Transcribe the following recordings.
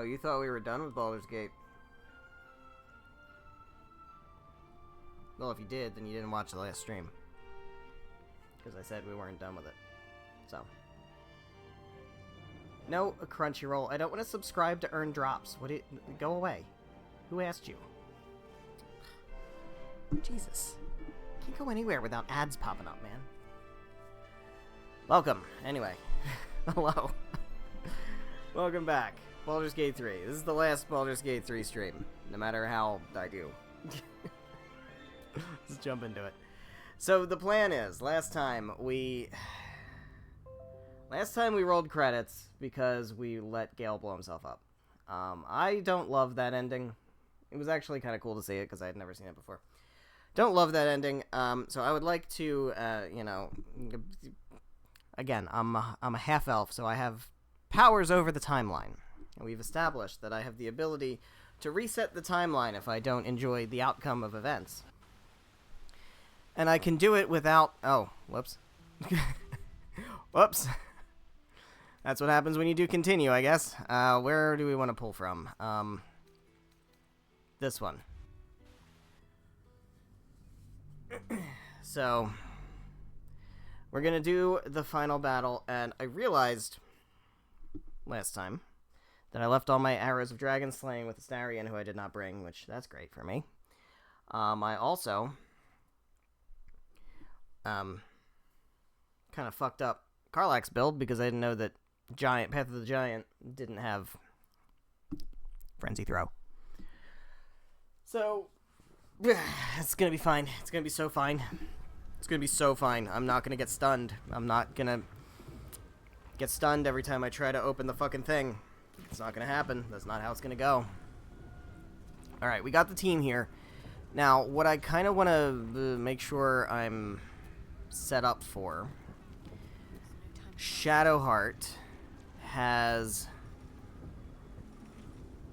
you thought we were done with Baldur's Gate. Well, if you did, then you didn't watch the last stream. Because I said we weren't done with it. So. No, Crunchyroll. I don't want to subscribe to earn drops. Go away. Who asked you? Jesus. Can't go anywhere without ads popping up, man. Welcome. Anyway. Hello. Welcome back. Baldur's Gate 3. This is the last Baldur's Gate 3 stream. No matter how I do. Let's jump into it. So the plan is, last time we rolled credits because we let Gale blow himself up. I don't love that ending. It was actually kind of cool to see it because I had never seen it before. Don't love that ending. So I would like to, again, I'm a half elf, so I have powers over the timeline. And we've established that I have the ability to reset the timeline if I don't enjoy the outcome of events. And I can do it without... Oh, whoops. Whoops. That's what happens when you do continue, I guess. Where do we want to pull from? This one. So, we're going to do the final battle, and I realized last time that I left all my arrows of dragon slaying with Astarion, who I did not bring, which that's great for me. I also... kind of fucked up Karlach's build because I didn't know that Path of the Giant didn't have Frenzy Throw. So, it's gonna be fine. It's gonna be so fine. It's gonna be so fine. I'm not gonna get stunned. I'm not gonna get stunned every time I try to open the fucking thing. It's not gonna happen. That's not how it's gonna go. Alright, we got the team here. Now, what I kind of want to make sure I'm set up for, Shadowheart has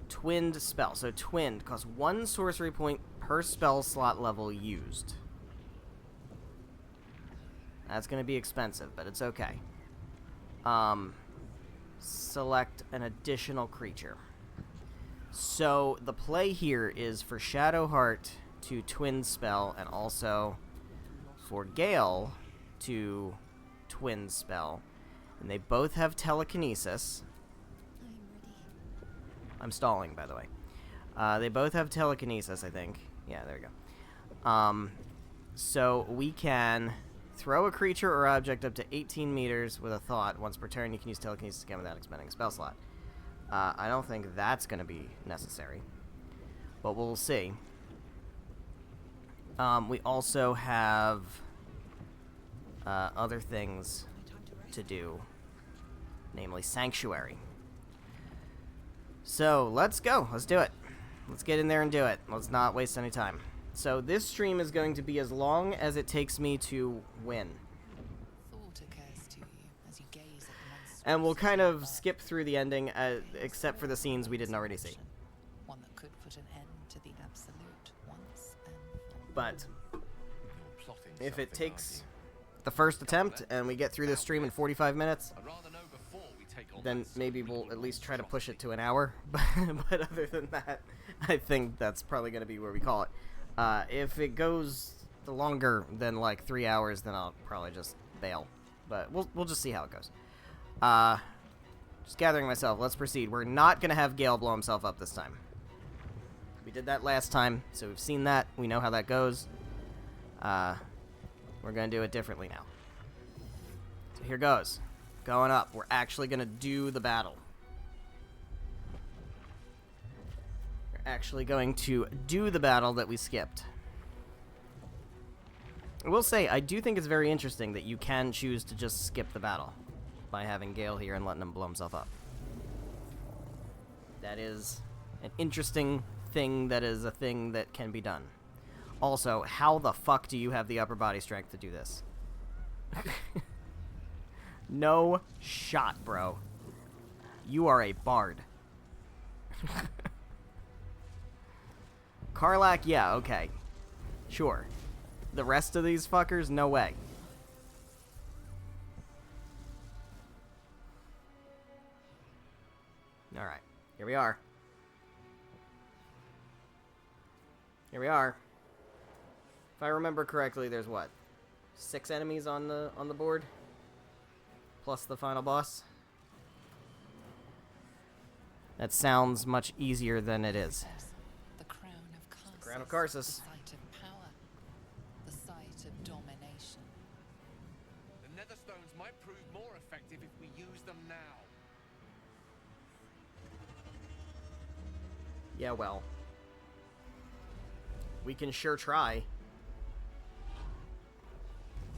twinned spell. So twinned costs 1 sorcery point per spell slot level used. That's going to be expensive, but it's okay. Select an additional creature. So the play here is for Shadowheart to twin spell, and also for Gale to twin spell. And they both have telekinesis. I'm stalling, by the way. They both have telekinesis, I think. Yeah, there we go. So we can throw a creature or object up to 18 meters with a thought. Once per turn, you can use telekinesis again without expending a spell slot. I don't think that's going to be necessary, but we'll see. We also have other things to do, namely Sanctuary. So, let's go. Let's do it. Let's get in there and do it. Let's not waste any time. So, this stream is going to be as long as it takes me to win. And we'll kind of skip through the ending, except for the scenes we didn't already see. One that could put an end to the absolute once and but if it takes the first attempt and we get through this stream in 45 minutes, then maybe we'll at least try to push it to an hour. But other than that, I think that's probably going to be where we call it. If it goes longer than like 3 hours, then I'll probably just bail. But we'll just see how it goes. Just gathering myself. Let's proceed. We're not going to have Gale blow himself up this time. We did that last time, so we've seen that. We know how that goes. We're going to do it differently now. So here goes. Going up. We're actually going to do the battle. We're actually going to do the battle that we skipped. I will say, I do think it's very interesting that you can choose to just skip the battle by having Gale here and letting him blow himself up. That is an interesting thing that is a thing that can be done. Also, how the fuck do you have the upper body strength to do this? No shot, bro. You are a bard. Karlach, yeah, okay. Sure. The rest of these fuckers, no way. Alright, here we we are. Here we are. If I remember correctly, there's what? 6 enemies on the board? Plus the final boss? That sounds much easier than it is. The crown of Karsus. The crown of Karsus. The site of power. The site of domination. The Netherstones might prove more effective if we use them now. Yeah, well. We can sure try.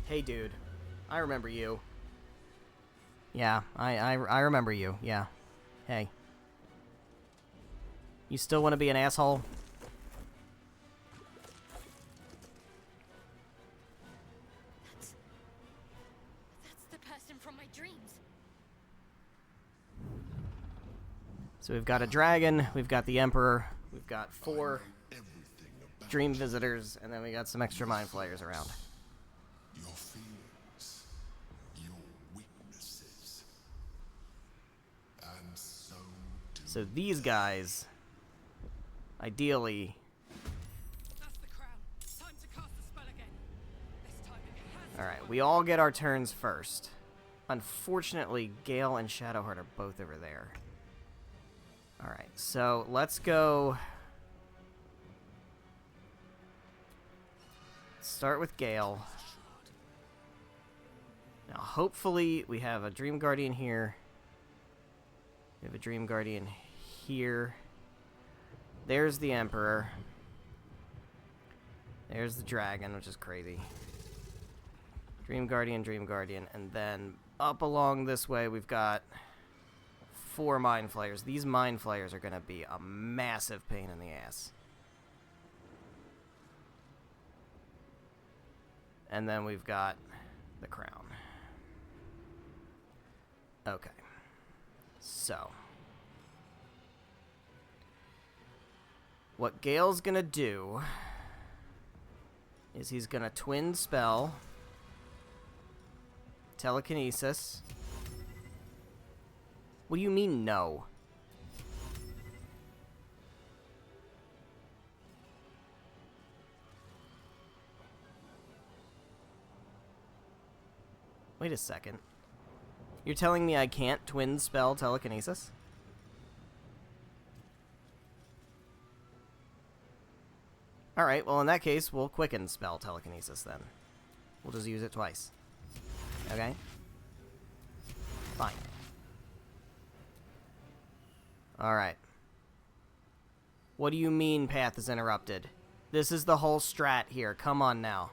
Hey, dude. I remember you. Yeah, I remember you. Yeah. Hey. You still want to be an asshole? That's the person from my dreams. So we've got a dragon, we've got the Emperor, we've got 4 dream visitors, and then we got some extra mind flayers around. Your feelings, your weaknesses, and so do So these guys, ideally... That's the crown. Time to cast the spell again. This time it has. Alright, we all get our turns first. Unfortunately, Gale and Shadowheart are both over there. Alright, so let's go... Start with Gale. Now, hopefully, we have a Dream Guardian here. We have a Dream Guardian here. There's the Emperor. There's the Dragon, which is crazy. Dream Guardian, and then up along this way, we've got 4 Mind Flayers. These Mind Flayers are going to be a massive pain in the ass. And then we've got the crown. Okay. So. What Gale's gonna do is he's gonna twin spell telekinesis. What do you mean no? Wait a second. You're telling me I can't twin spell telekinesis? Alright, well in that case, we'll quicken spell telekinesis then. We'll just use it twice. Okay? Fine. Alright. What do you mean path is interrupted? This is the whole strat here. Come on now.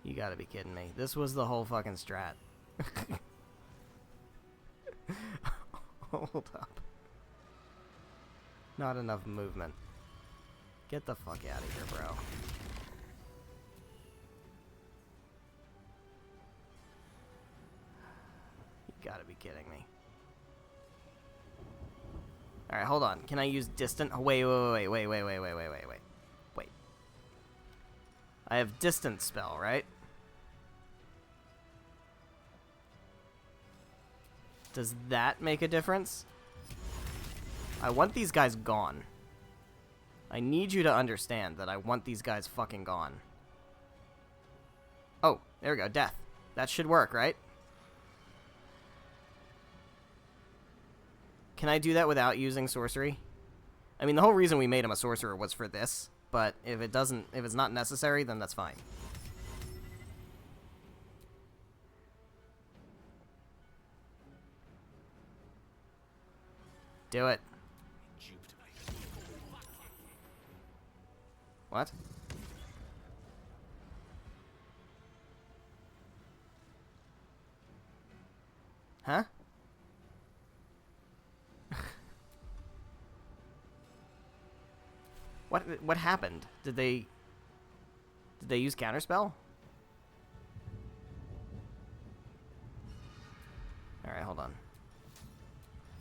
You gotta be kidding me. This was the whole fucking strat. Hold up. Not enough movement. Get the fuck out of here, bro. You gotta be kidding me. Alright, hold on. Can I use distant? Oh, wait. Wait. I have distant spell, right? Does that make a difference? I want these guys gone. I need you to understand that I want these guys fucking gone. Oh, there we go. Death. That should work, right? Can I do that without using sorcery? I mean, the whole reason we made him a sorcerer was for this, but if it's not necessary, then that's fine. Do it. What? Huh? What happened? Did they use counterspell? Alright, hold on.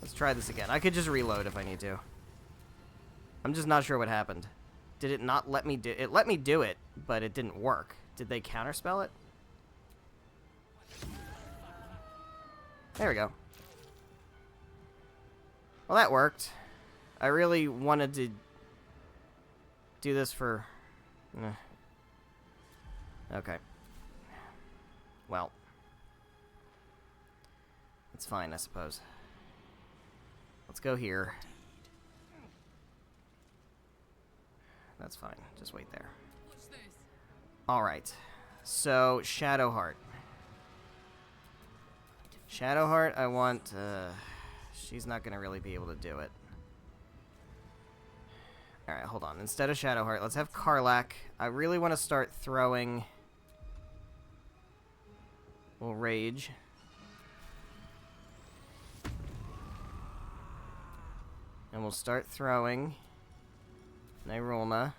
Let's try this again. I could just reload if I need to. I'm just not sure what happened. Did it not let me do it? It let me do it, but it didn't work. Did they counterspell it? There we go. Well, that worked. I really wanted to do this for... Okay. Well. It's fine, I suppose. Let's go here. That's fine. Just wait there. What's this? Alright. So, Shadowheart. Shadowheart, I want... she's not going to really be able to do it. Alright, hold on. Instead of Shadowheart, let's have Karlach. I really want to start throwing... We'll Rage. And we'll start throwing... Nyrulma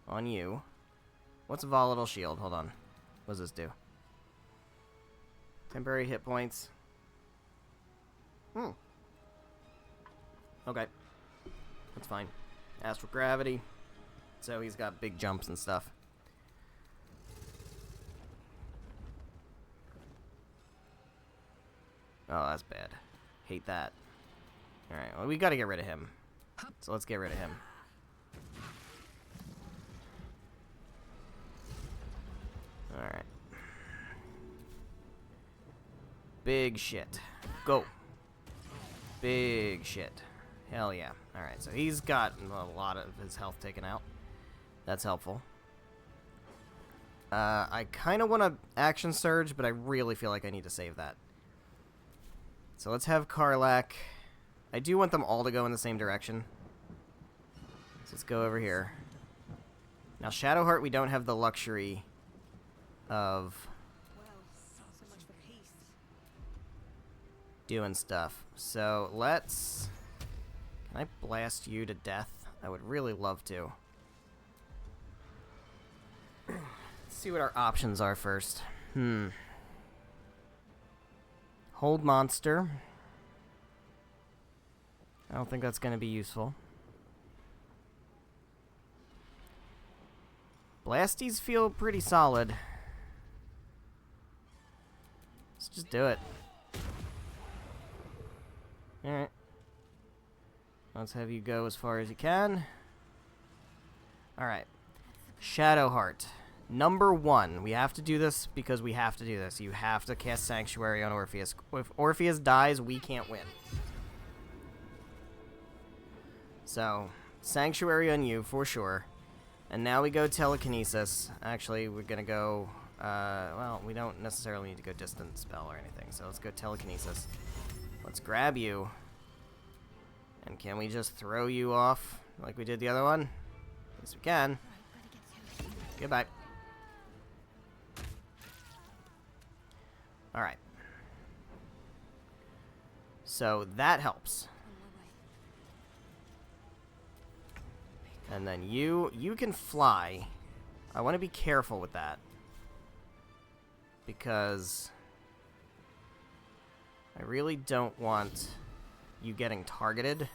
on you. What's a Volatile Shield? Hold on. What does this do? Temporary hit points. Okay. That's fine. Astral Gravity. So he's got big jumps and stuff. Oh, that's bad. Hate that. Alright, well, we gotta get rid of him. So let's get rid of him. Alright. Big shit. Go. Big shit. Hell yeah. Alright, so he's got a lot of his health taken out. That's helpful. I kind of want to action surge, but I really feel like I need to save that. So let's have Karlach. I do want them all to go in the same direction. So let's go over here. Now, Shadowheart, we don't have the luxury of doing stuff. So let's... Can I blast you to death? I would really love to. Let's see what our options are first. Hold monster. I don't think that's going to be useful. Blasties feel pretty solid. Let's just do it. Alright. Let's have you go as far as you can. Alright. Shadowheart. Number 1. We have to do this because we have to do this. You have to cast Sanctuary on Orpheus. If Orpheus dies, we can't win. So, Sanctuary on you, for sure. And now we go Telekinesis. Actually, we're going to go... well, we don't necessarily need to go Distant Spell or anything. So let's go Telekinesis. Let's grab you. And can we just throw you off like we did the other one? Yes, we can. Goodbye. Alright. So that helps. And then you can fly. I want to be careful with that. Because I really don't want you getting targeted.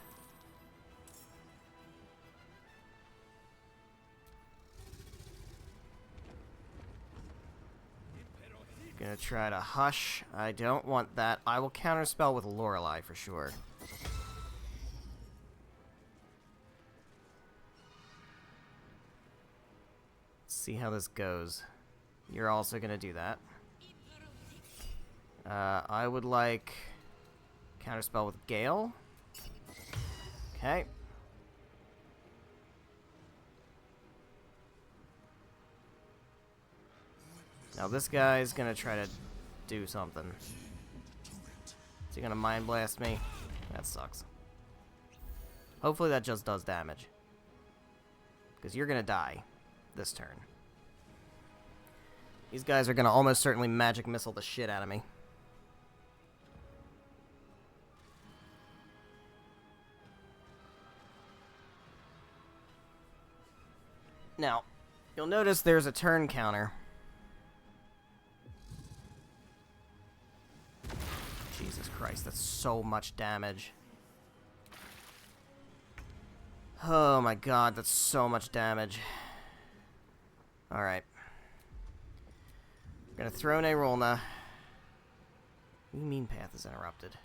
Gonna try to hush. I don't want that. I will counterspell with Lorelei for sure. Let's see how this goes. You're also gonna do that. I would like counterspell with Gale. Okay. Now this guy's gonna try to do something. Is he gonna Mind Blast me? That sucks. Hopefully that just does damage. Because you're gonna die this turn. These guys are gonna almost certainly Magic Missile the shit out of me. Now, you'll notice there's a turn counter. Jesus Christ, that's so much damage. Oh my god, that's so much damage. Alright. I'm gonna throw Nairolna. What do you mean path is interrupted?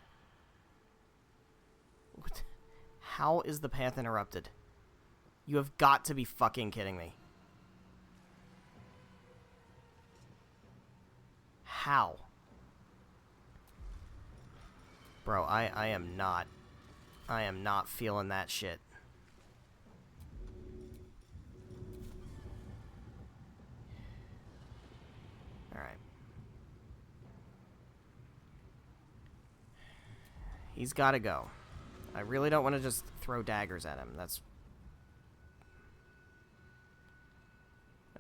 What? How is the path interrupted? You have got to be fucking kidding me. How? Bro, I am not feeling that shit. Alright. He's gotta go. I really don't want to just throw daggers at him. That's...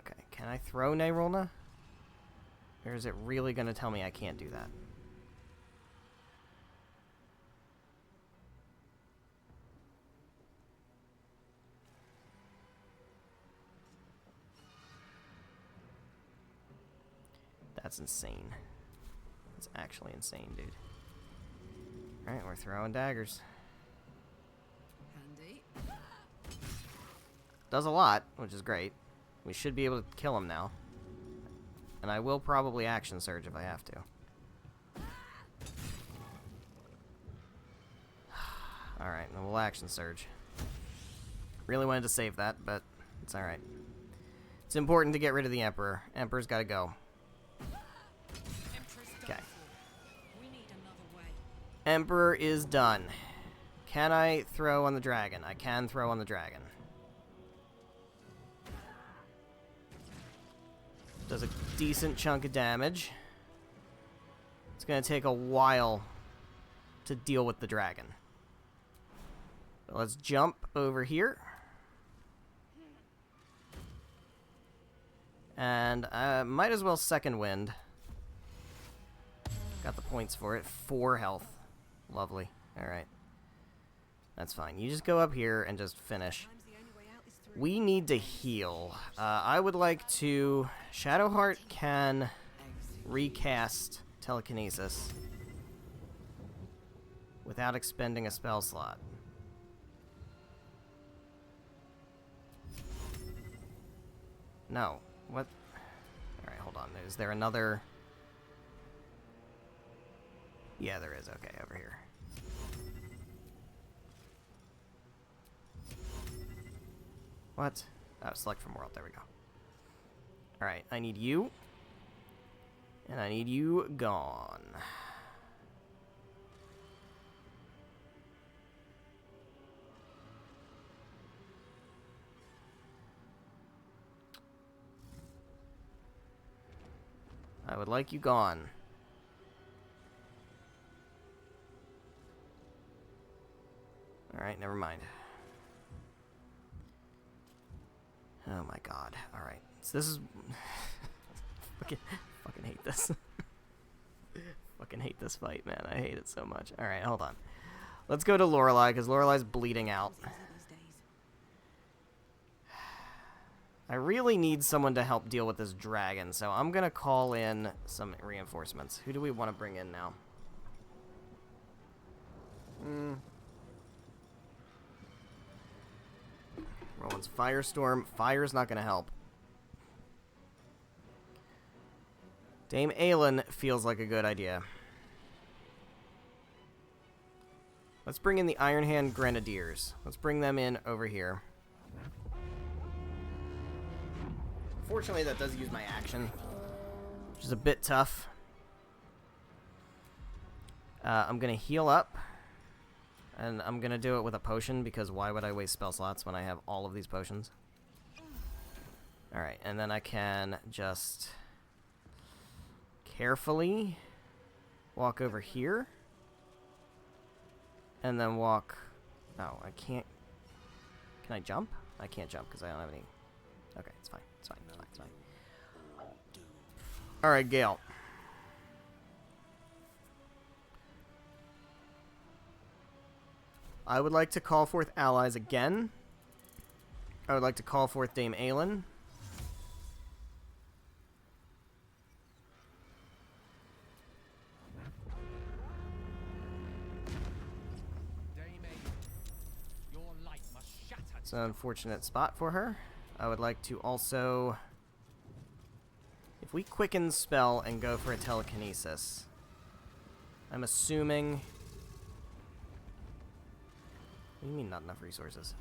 Okay, can I throw Nairolna? Or is it really gonna tell me I can't do that? That's insane. That's actually insane, dude. Alright, we're throwing daggers. Handy. Does a lot, which is great. We should be able to kill him now. And I will probably action surge if I have to. Alright, then we'll action surge. Really wanted to save that, but it's alright. It's important to get rid of the Emperor. Emperor's gotta go. Okay. We need another way. Emperor is done. Can I throw on the dragon? I can throw on the dragon. Does a decent chunk of damage. It's going to take a while to deal with the dragon. So let's jump over here. And might as well second wind. Got the points for it. 4 health. Lovely. Alright. That's fine. You just go up here and just finish. We need to heal. I would like to... Shadowheart can recast telekinesis without expending a spell slot. No. What? Alright, hold on. Is there another... Yeah, there is. Okay, over here. What? Oh, select from world. There we go. Alright, I need you. And I need you gone. I would like you gone. Alright, never mind. Oh my god. Alright. So this is... fucking hate this. Fucking hate this fight, man. I hate it so much. Alright, hold on. Let's go to Lorelei, because Lorelai's bleeding out. I really need someone to help deal with this dragon, so I'm gonna call in some reinforcements. Who do we want to bring in now? Roland's Firestorm. Fire's not gonna help. Dame Aelin feels like a good idea. Let's bring in the Ironhand Grenadiers. Let's bring them in over here. Fortunately, that does use my action, which is a bit tough. I'm going to heal up, and I'm going to do it with a potion, because why would I waste spell slots when I have all of these potions? Alright, and then I can just carefully walk over here, and then walk... Oh, I can't... Can I jump? I can't jump, because I don't have any... Okay, it's fine. It's fine. It's fine. It's fine. Alright, Gale. I would like to call forth allies again. I would like to call forth Dame Aelin. Dame Aelin, your light must shatter It's an unfortunate spot for her. I would like to also... If we quicken spell and go for a telekinesis, I'm assuming... What do you mean not enough resources?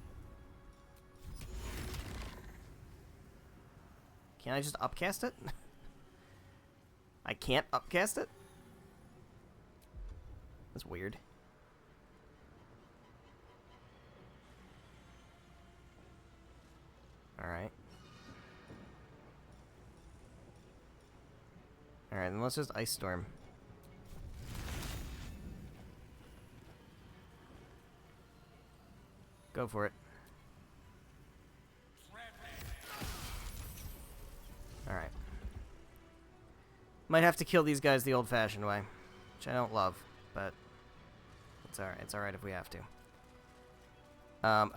Can't I just upcast it? I can't upcast it? That's weird. Alright. Alright, then let's just Ice Storm. Go for it. Alright. Might have to kill these guys the old-fashioned way, which I don't love, but it's alright. It's alright if we have to.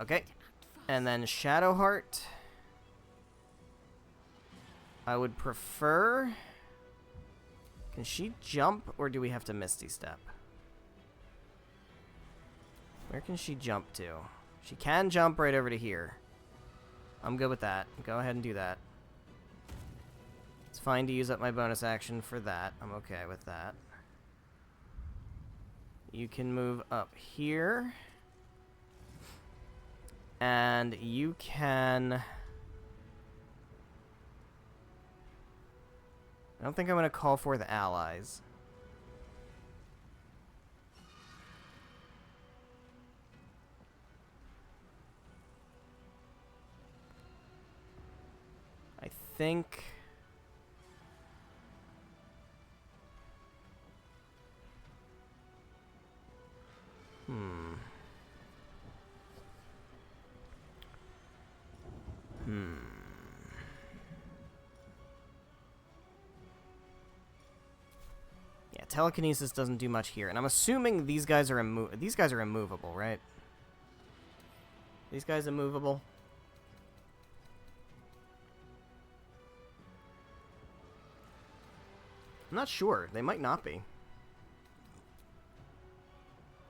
Okay. And then Shadowheart. I would prefer... Can she jump, or do we have to Misty Step? Where can she jump to? She can jump right over to here. I'm good with that. Go ahead and do that. It's fine to use up my bonus action for that. I'm okay with that. You can move up here. And you can... I don't think I'm going to call for the allies. I think... Yeah, telekinesis doesn't do much here, and I'm assuming these guys are immovable, right? These guys immovable. I'm not sure. They might not be.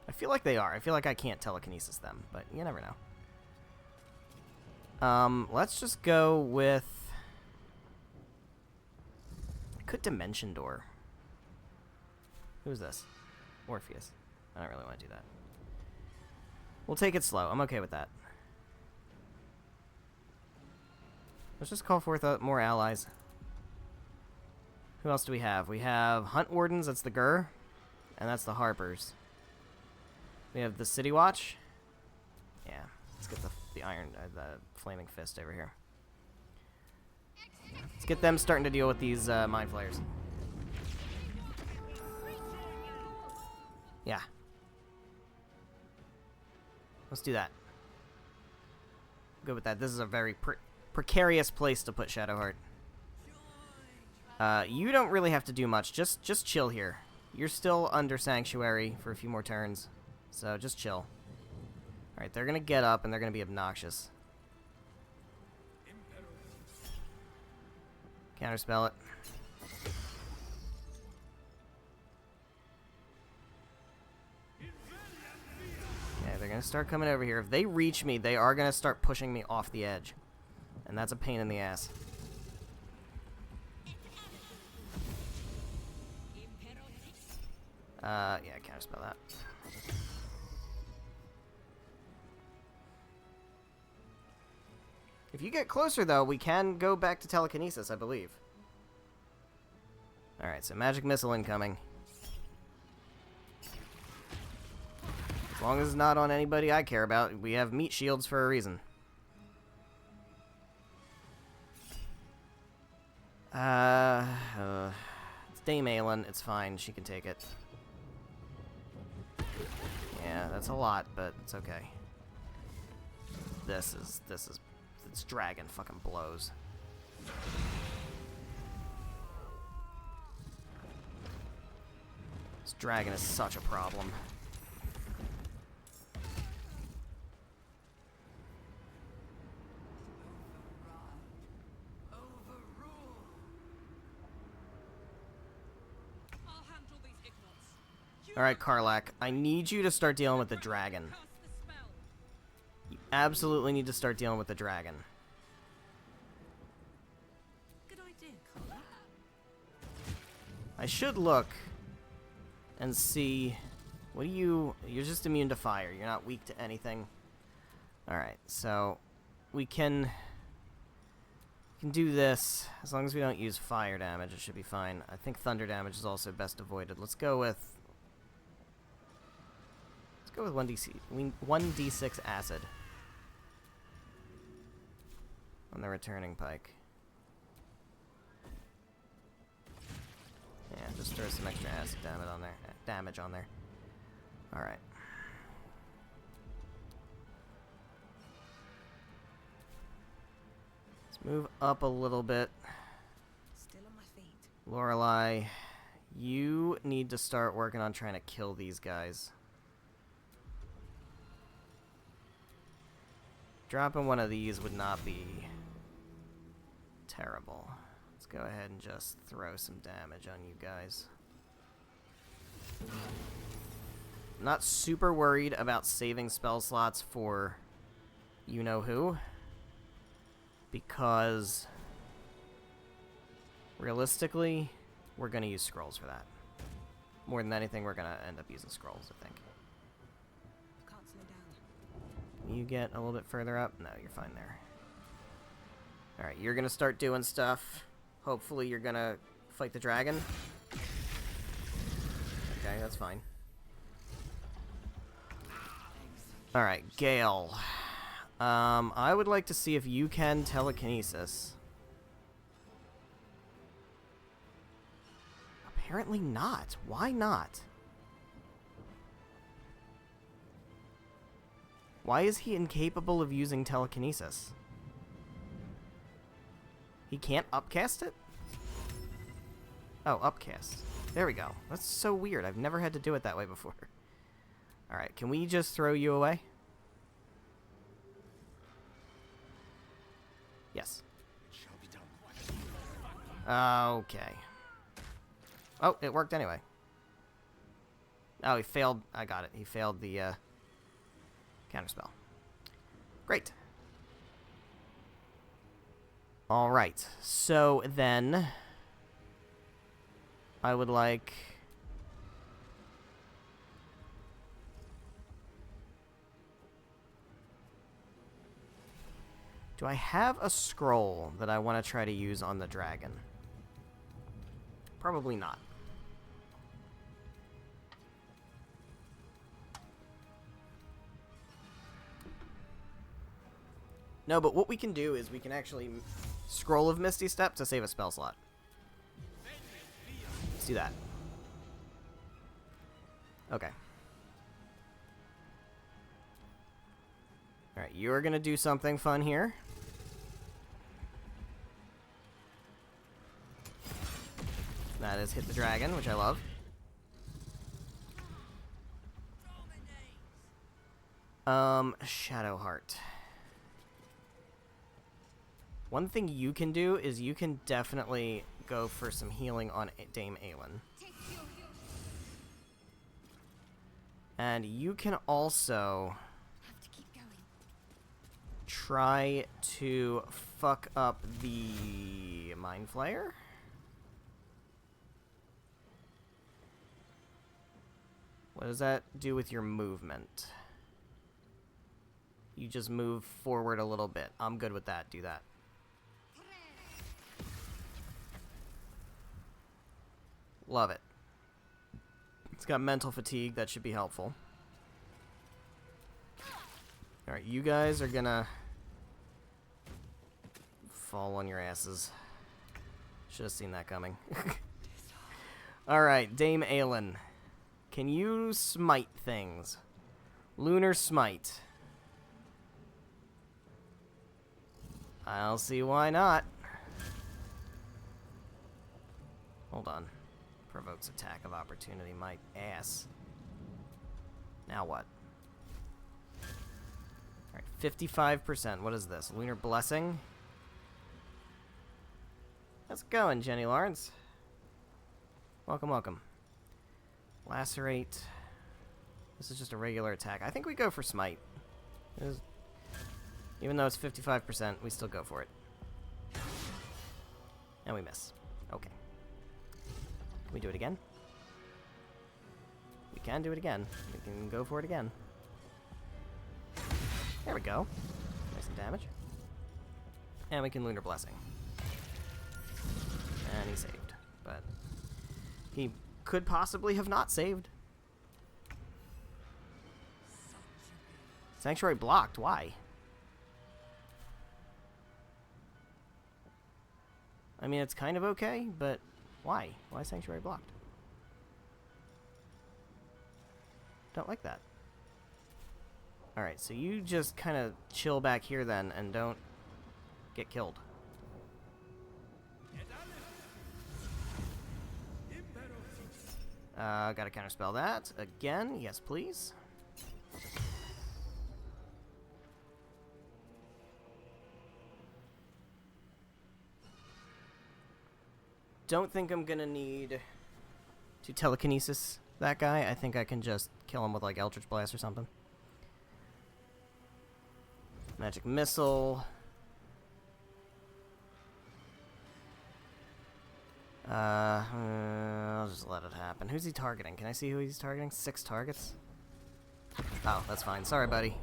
I feel like they are. I feel like I can't telekinesis them, but you never know. Let's just go with... I could Dimension Door. Who's this? Orpheus. I don't really want to do that. We'll take it slow. I'm okay with that. Let's just call forth more allies. Who else do we have? We have Hunt Wardens, that's the Gur, and that's the Harpers. We have the City Watch. Yeah, let's get the the Flaming Fist over here. Let's get them starting to deal with these Mind Flayers. Yeah. Let's do that. Good with that. This is a very precarious place to put Shadowheart. You don't really have to do much. Just chill here. You're still under Sanctuary for a few more turns. So just chill. Alright, they're gonna get up and they're gonna be obnoxious. Counterspell it. Yeah, they're gonna start coming over here. If they reach me, they are gonna start pushing me off the edge. And that's a pain in the ass. Yeah, counterspell that. If you get closer, though, we can go back to telekinesis, I believe. Alright, so magic missile incoming. As long as it's not on anybody I care about, we have meat shields for a reason. It's Dame Aelin, it's fine, she can take it. Yeah, that's a lot, but it's okay. This dragon fucking blows. This dragon is such a problem. Alright, Karlak, I need you to start dealing with the dragon. absolutely need to start dealing with the dragon. Good idea, Carla. I should look and see... What do you... You're just immune to fire. You're not weak to anything. Alright, so we can do this. As long as we don't use fire damage, it should be fine. I think thunder damage is also best avoided. Let's go with 1d6 acid on the returning pike. Yeah, just throw some extra acid damage on there. Alright. Let's move up a little bit. Still on my feet. Lorelei, you need to start working on trying to kill these guys. Dropping one of these would not be terrible. Let's go ahead and just throw some damage on you guys. Not super worried about saving spell slots for you-know-who, because realistically, we're going to use scrolls for that. More than anything, we're going to end up using scrolls, I think. Can't slow down. Can you get a little bit further up? No, you're fine there. Alright, you're going to start doing stuff. Hopefully you're going to fight the dragon. Okay, that's fine. Alright, Gale. I would like to see if you can telekinesis. Apparently not. Why not? Why is he incapable of using telekinesis? He can't upcast it? Oh, upcast. There we go. That's so weird. I've never had to do it that way before. Alright, can we just throw you away? Yes. Okay. Oh, it worked anyway. Oh, he failed. I got it. He failed the counterspell. Great. Alright, so then I would like... Do I have a scroll that I want to try to use on the dragon? Probably not. No, but what we can do is we can actually scroll of Misty Step to save a spell slot. Let's do that. Okay. Alright, you're gonna do something fun here. That is hit the dragon, which I love. Shadowheart. One thing you can do is you can definitely go for some healing on Dame Aelin. And you can also try to fuck up the Mind Flayer. What does that do with your movement? You just move forward a little bit. I'm good with that. Do that. Love it. It's got mental fatigue. That should be helpful. Alright, you guys are gonna fall on your asses. Should have seen that coming. Alright, Dame Aelin. Can you smite things? Lunar Smite. I'll see why not. Hold on. Provokes attack of opportunity. My ass. Now what? Alright, 55%. What is this? Lunar Blessing? How's it going, Jenny Lawrence? Welcome, welcome. Lacerate. This is just a regular attack. I think we go for Smite. Even though it's 55%, we still go for it. And we miss. Okay. Can we do it again? We can do it again. We can go for it again. There we go. Nice and damage. And we can Lunar Blessing. And he saved. But he could possibly have not saved. Sanctuary blocked. Why? I mean, it's kind of okay, but why? Why is Sanctuary blocked? Don't like that. Alright, so you just kind of chill back here then and don't get killed. Gotta counterspell that. Again, yes please. Don't think I'm gonna need to telekinesis that guy. I think I can just kill him with like Eldritch Blast or something. Magic Missile. I'll just let it happen. Who's he targeting? Can I see who he's targeting? 6 targets? Oh, that's fine. Sorry, buddy.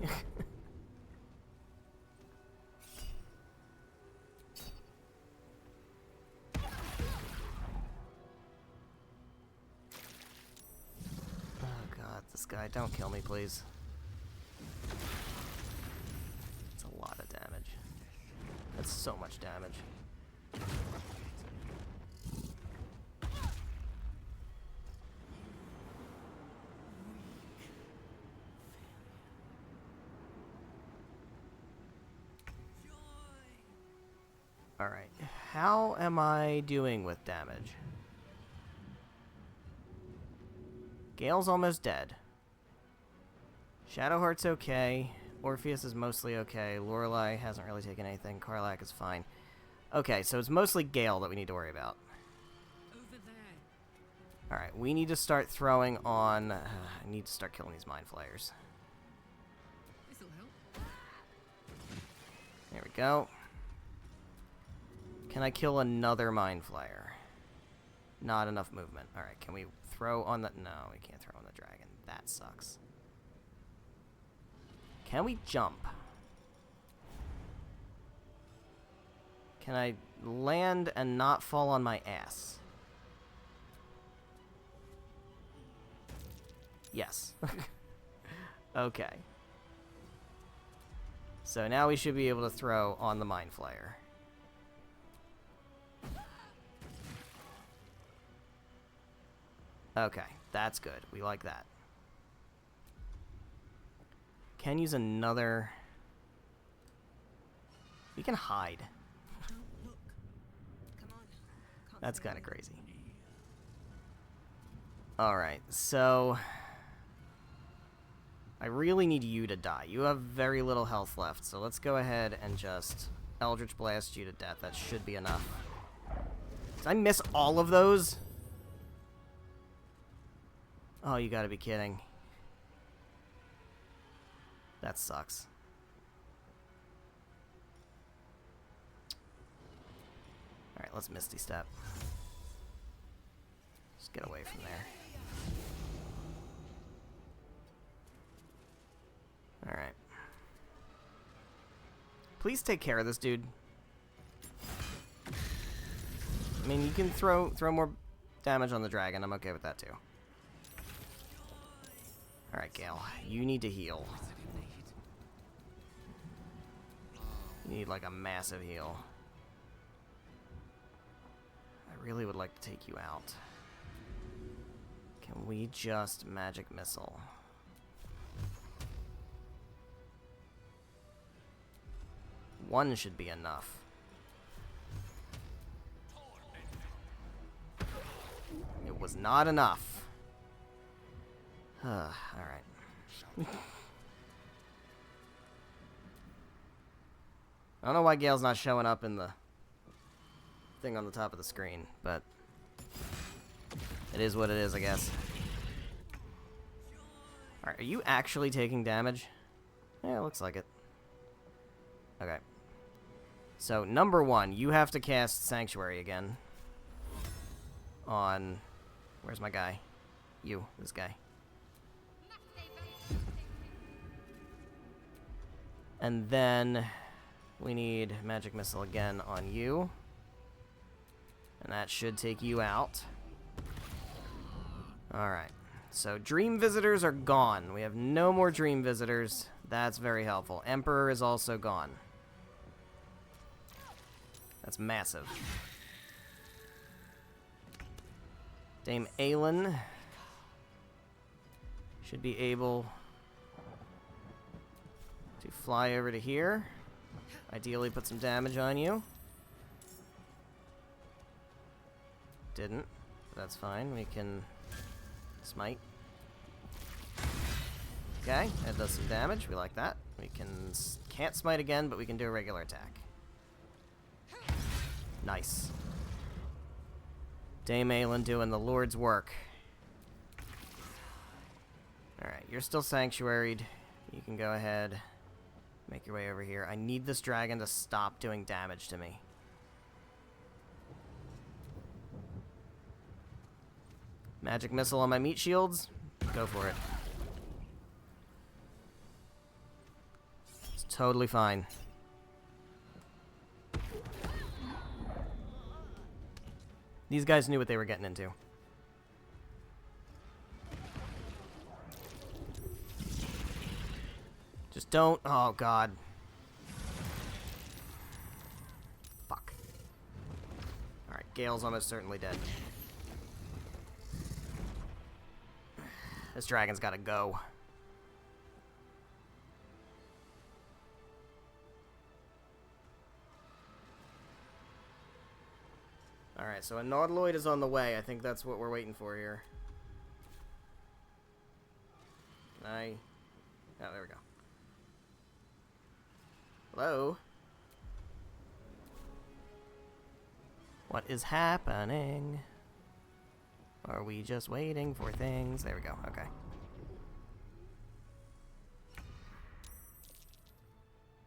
This guy, don't kill me, please. It's a lot of damage. That's so much damage. Alright, how am I doing with damage? Gale's almost dead. Shadowheart's okay. Orpheus is mostly okay. Lorelei hasn't really taken anything. Karlach is fine. Okay, so it's mostly Gale that we need to worry about. Over there. Alright, we need to start throwing on... I need to start killing these Mind Flayers. This'll help. There we go. Can I kill another Mind Flayer? Not enough movement. Alright, can we throw on the... No, we can't throw on the dragon. That sucks. Can we jump? Can I land and not fall on my ass? Yes. Okay. So now we should be able to throw on the Mind Flayer. Okay, that's good. We like that. Can use another... We can hide. Don't look. Come on. Can't That's say kind of no. crazy. Alright, so... I really need you to die. You have very little health left, so let's go ahead and just Eldritch Blast you to death. That should be enough. Did I miss all of those? Oh, you gotta be kidding. That sucks. Alright, let's Misty Step. Just get away from there. Alright. Please take care of this dude. I mean, you can throw more damage on the dragon. I'm okay with that too. Alright, Gale. You need to heal. You need like a massive heal. I really would like to take you out. Can we just Magic Missile? One should be enough. It was not enough. Alright. I don't know why Gale's not showing up in the thing on the top of the screen, but it is what it is, I guess. Alright, are you actually taking damage? Yeah, it looks like it. Okay. So, number 1, you have to cast Sanctuary again. On... Where's my guy? You, this guy. And then we need Magic Missile again on you. And that should take you out. Alright. So Dream Visitors are gone. We have no more Dream Visitors. That's very helpful. Emperor is also gone. That's massive. Dame Aelin should be able to fly over to here. Ideally put some damage on you. Didn't. That's fine. We can smite. Okay, that does some damage. We like that. We can't smite again, but we can do a regular attack. Nice. Dame Aelin doing the Lord's work. Alright, you're still sanctuaried. You can go ahead, make your way over here. I need this dragon to stop doing damage to me. Magic Missile on my meat shields? Go for it. It's totally fine. These guys knew what they were getting into. Just don't... Oh, God. Fuck. Alright, Gale's almost certainly dead. This dragon's gotta go. Alright, so a Nautiloid is on the way. I think that's what we're waiting for here. Oh, there we go. Hello? What is happening? Are we just waiting for things? There we go, okay.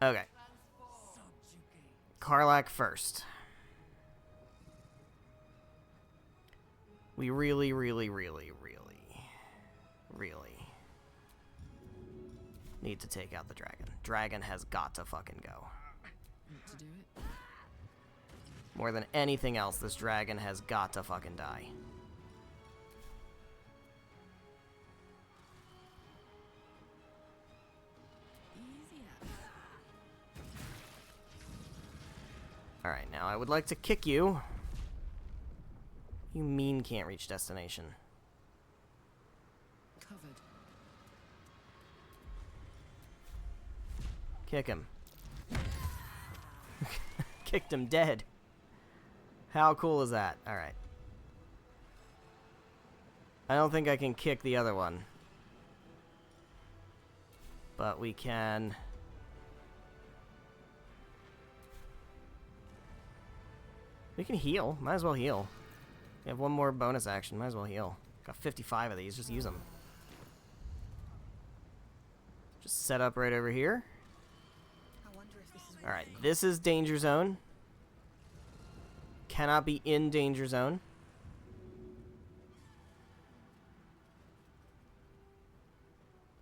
Okay. Karlach first. We really need to take out the dragon. Dragon has got to fucking go. To do it. More than anything else, this dragon has got to fucking die. Easy Alright, now I would like to kick you. You mean can't reach destination. covered. Kick him. Kicked him dead. How cool is that? Alright. I don't think I can kick the other one. But we can... We can heal. Might as well heal. We have one more bonus action. Might as well heal. Got 55 of these. Just use them. Just set up right over here. Alright, this is danger zone. Cannot be in danger zone.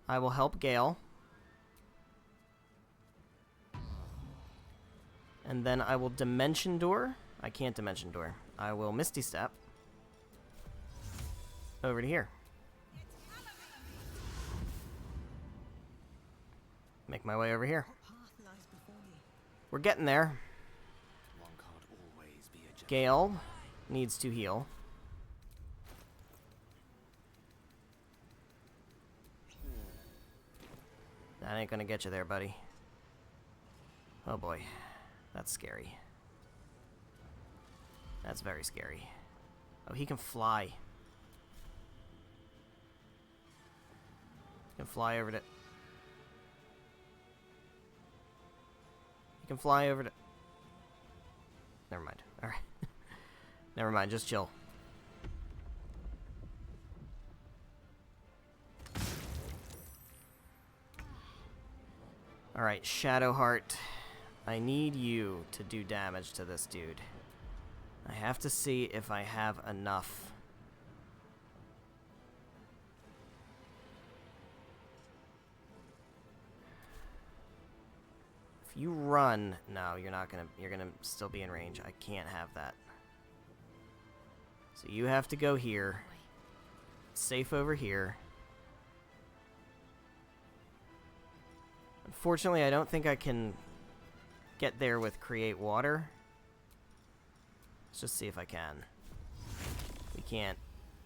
I will help Gale. And then I will Dimension Door. I can't Dimension Door. I will Misty Step. Over to here. Make my way over here. We're getting there. Gale needs to heal. That ain't gonna get you there, buddy. Oh boy. That's scary. That's very scary. Oh, he can fly. He can fly over to... He can fly over to... Never mind. Alright. Never mind, just chill. Alright, Shadowheart. I need you to do damage to this dude. I have to see if I have enough. If you run, no, you're not gonna, you're gonna still be in range. I can't have that. So you have to go here. Safe over here. Unfortunately, I don't think I can get there with create water. Let's just see if I can. We can't.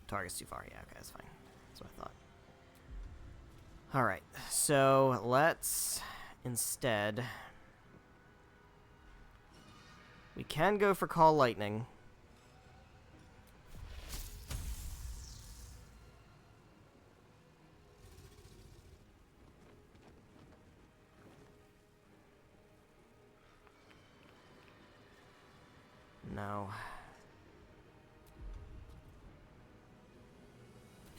Target's too far. Yeah, okay, that's fine. That's what I thought. Alright, so let's instead... We can go for Call Lightning. No.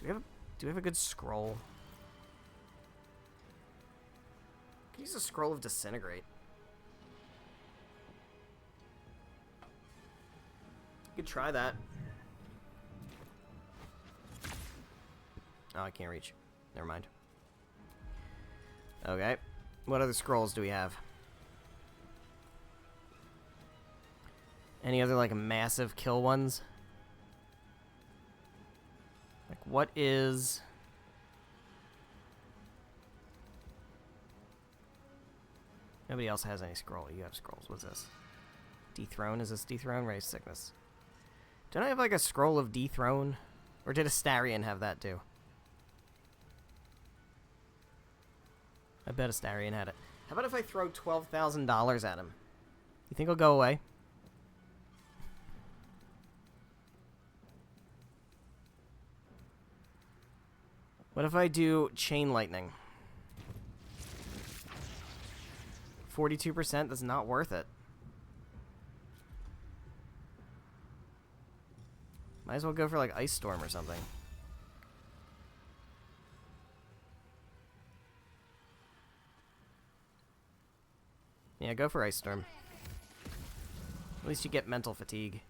Do we have a good scroll? Can use a scroll of Disintegrate. You could try that. Oh, I can't reach. Never mind. Okay. What other scrolls do we have? Any other, like, massive kill ones? Like, what is... Nobody else has any scroll. You have scrolls. What's this? Dethrone? Is this Dethrone? Raise Sickness. Don't I have, like, a scroll of Dethrone? Or did Astarion have that, too? I bet Astarion had it. How about if I throw $12,000 at him? You think he'll go away? What if I do Chain Lightning? 42%? That's not worth it. Might as well go for, like, Ice Storm or something. Yeah, go for Ice Storm. At least you get Mental Fatigue.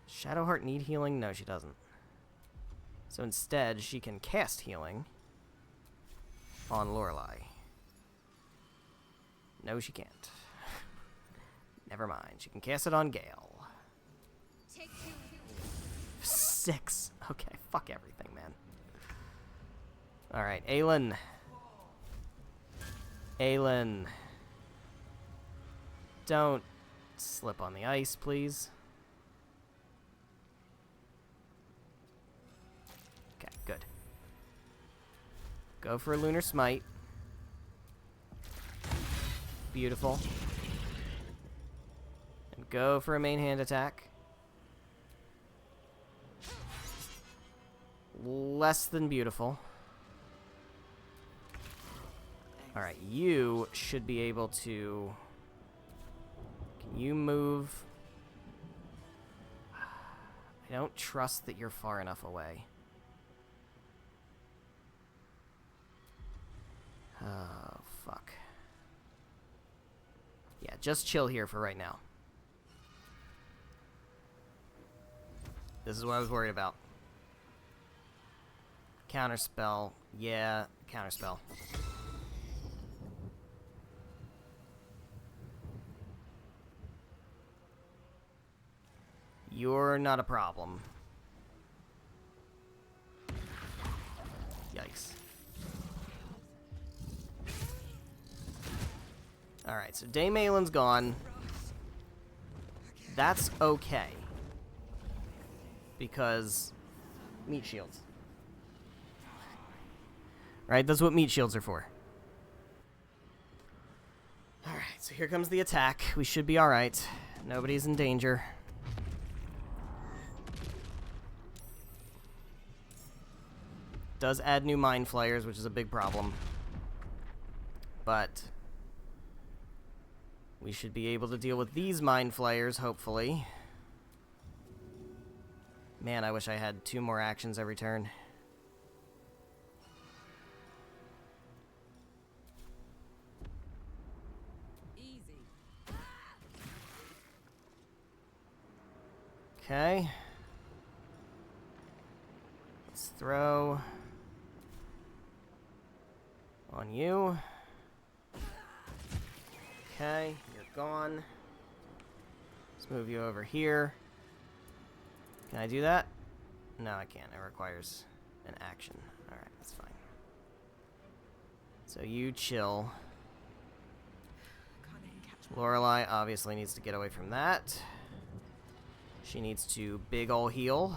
Shadowheart need healing? No, she doesn't. So instead, she can cast healing on Lorelei. No, she can't. Never mind. She can cast it on Gale. 6. Okay, fuck everything, man. Alright, Aelin. Aelin. Don't slip on the ice, please. Okay, good. Go for a Lunar Smite. Beautiful. And go for a main hand attack. Less than beautiful. Alright, you should be able to... Can you move? I don't trust that you're far enough away. Oh, fuck. Yeah, just chill here for right now. This is what I was worried about. Counterspell. Yeah, counterspell. You're not a problem. Yikes. Alright, so Dame Aelin's gone. That's okay. Because meat shields. Right, that's what meat shields are for. Alright, so here comes the attack. We should be alright. Nobody's in danger. Does add new Mind Flayers, which is a big problem. But we should be able to deal with these Mind Flayers, hopefully. Man, I wish I had 2 more actions every turn. Okay. Let's throw on you. Okay, you're gone. Let's move you over here. Can I do that? No, I can't. It requires an action. Alright, that's fine. So you chill. Lorelei obviously needs to get away from that. She needs to big ol' heal.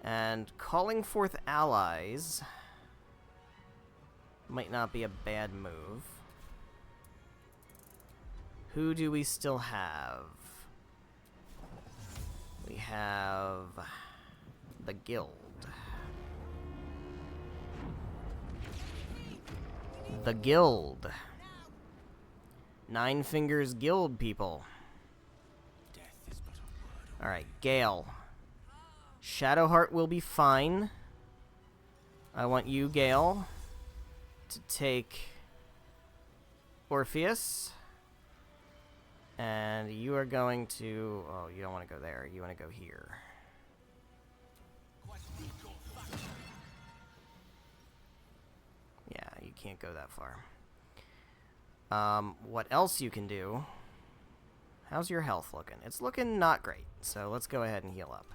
And calling forth allies might not be a bad move. Who do we still have? We have the guild. The guild. Nine Fingers Guild people. Alright, Gale. Shadowheart will be fine. I want you, Gale, to take Orpheus. And you are going to... Oh, you don't want to go there. You want to go here. Yeah, you can't go that far. What else you can do... How's your health looking? It's looking not great, so let's go ahead and heal up.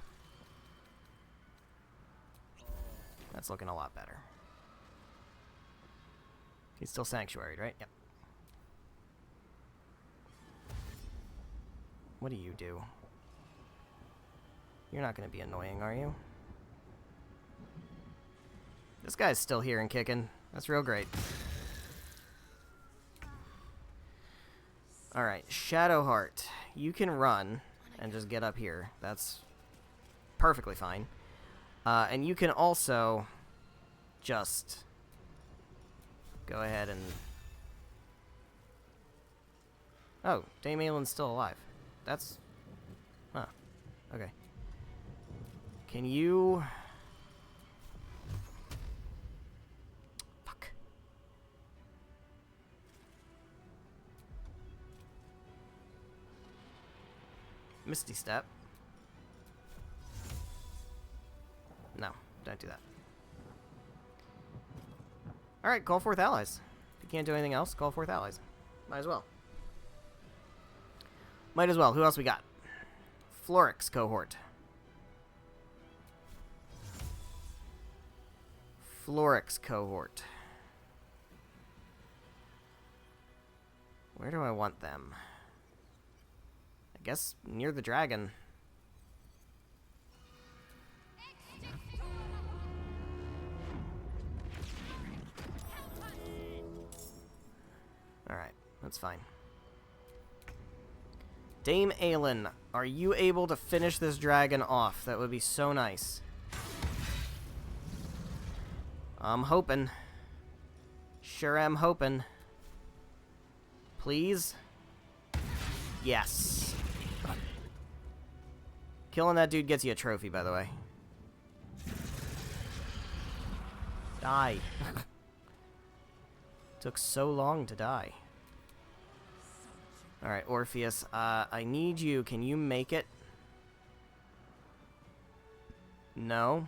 That's looking a lot better. He's still sanctuaried, right? Yep. What do you do? You're not going to be annoying, are you? This guy's still here and kicking. That's real great. Alright, Shadowheart. You can run and just get up here. That's perfectly fine. And you can also just go ahead and... Oh, Dame Aylin's still alive. That's... Huh. Okay. Can you... Fuck. Misty Step. No, don't do that. Alright, call forth allies. If you can't do anything else, call forth allies. Might as well. Might as well. Who else we got? Florix cohort. Florix cohort. Where do I want them? I guess near the dragon. Alright, that's fine. Dame Aylin, are you able to finish this dragon off? That would be so nice. I'm hoping. Sure am hoping. Please? Yes. Killing that dude gets you a trophy, by the way. Die. Took so long to die. Alright, Orpheus, I need you. Can you make it? No?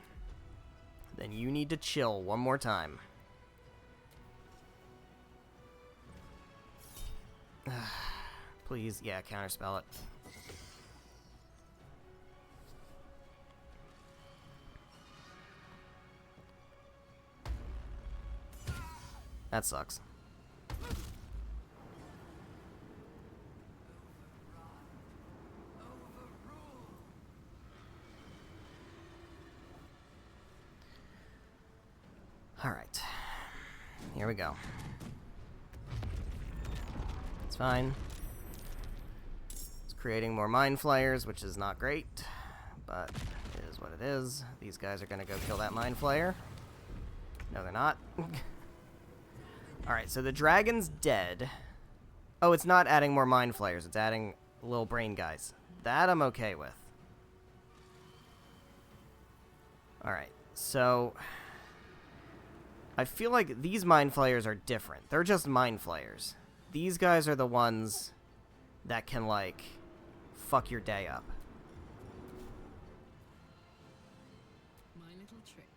Then you need to chill one more time. Please, yeah, counterspell it. That sucks. Alright. Here we go. It's fine. It's creating more mind flayers, which is not great. But it is what it is. These guys are going to go kill that mind flayer. No, they're not. Alright, so the dragon's dead. Oh, it's not adding more mind flayers. It's adding little brain guys. That I'm okay with. Alright, so... I feel like these mind flayers are different. They're just mind flayers. These guys are the ones that can, like, fuck your day up. My little trick.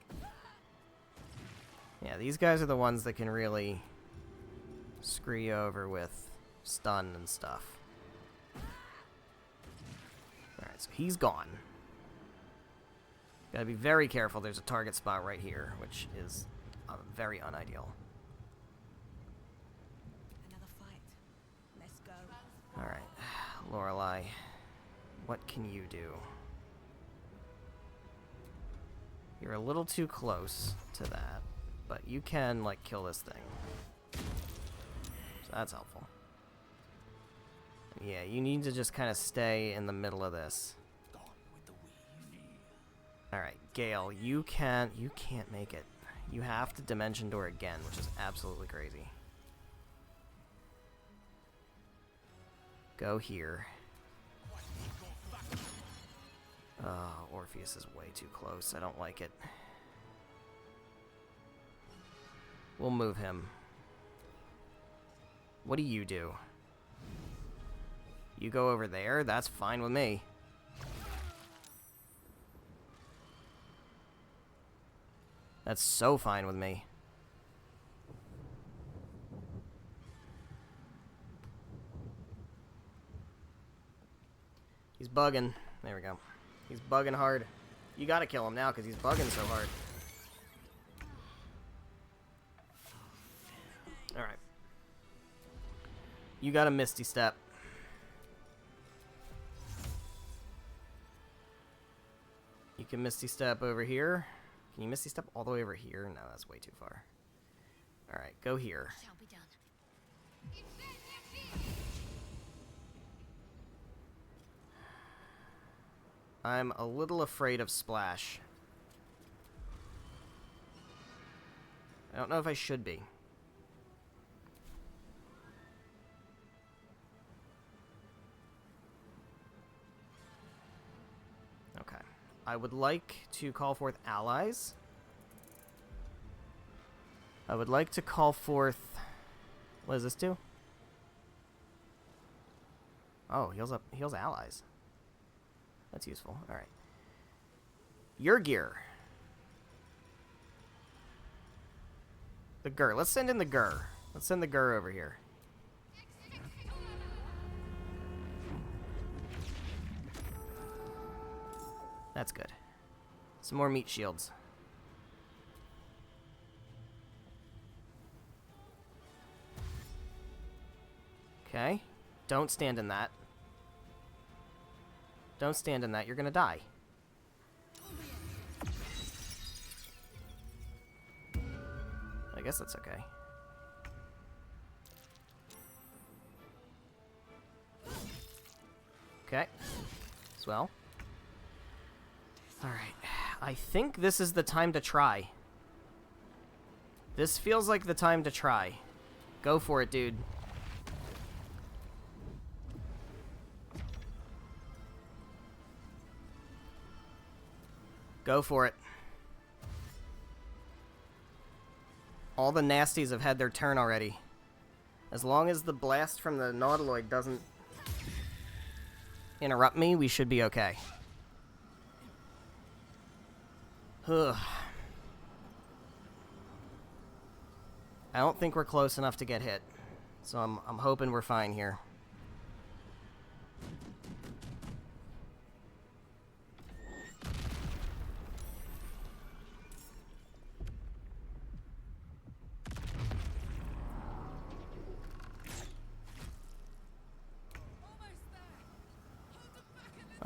Yeah, these guys are the ones that can really screw you over with stun and stuff. Alright, so he's gone. Gotta be very careful. There's a target spot right here, which is very unideal. Another fight. Let's go. Alright, Lorelei, what can you do? You're a little too close to that, but you can, like, kill this thing. So that's helpful. Yeah, you need to just kind of stay in the middle of this. Alright, Gale, you can't make it. You have to Dimension Door again, which is absolutely crazy. Go here. Oh, Orpheus is way too close. I don't like it. We'll move him. What do? You go over there? That's fine with me. That's so fine with me. He's bugging. There we go. He's bugging hard. You gotta kill him now because he's bugging so hard. Alright. You got a Misty Step. You can Misty Step over here. Can you Misty Step all the way over here? No, that's way too far. Alright, go here. Shall be done. I'm a little afraid of Splash. I don't know if I should be. Okay. I would like to call forth allies. I would like to call forth... What does this do? Oh, heals allies. That's useful. Alright. Your gear. The Gur. Let's send in the Gur. Let's send the Gur over here. That's good. Some more meat shields. Okay. Don't stand in that. Don't stand in that. You're gonna die. I guess that's okay. Okay. Swell. Alright. I think this is the time to try. This feels like the time to try. Go for it, dude. Go for it. All the nasties have had their turn already. As long as the blast from the Nautiloid doesn't interrupt me, we should be okay. Ugh. I don't think we're close enough to get hit. So I'm hoping we're fine here.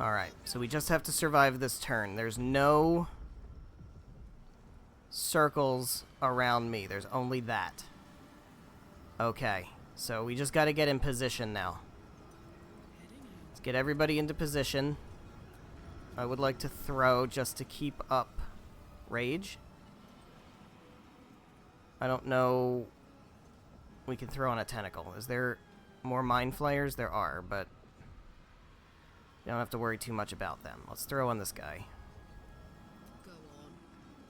Alright, so we just have to survive this turn. There's no circles around me. There's only that. Okay, so we just got to get in position now. Let's get everybody into position. I would like to throw just to keep up rage. I don't know. We can throw on a tentacle. Is there more mind flayers? There are, but you don't have to worry too much about them. Let's throw on this guy. Go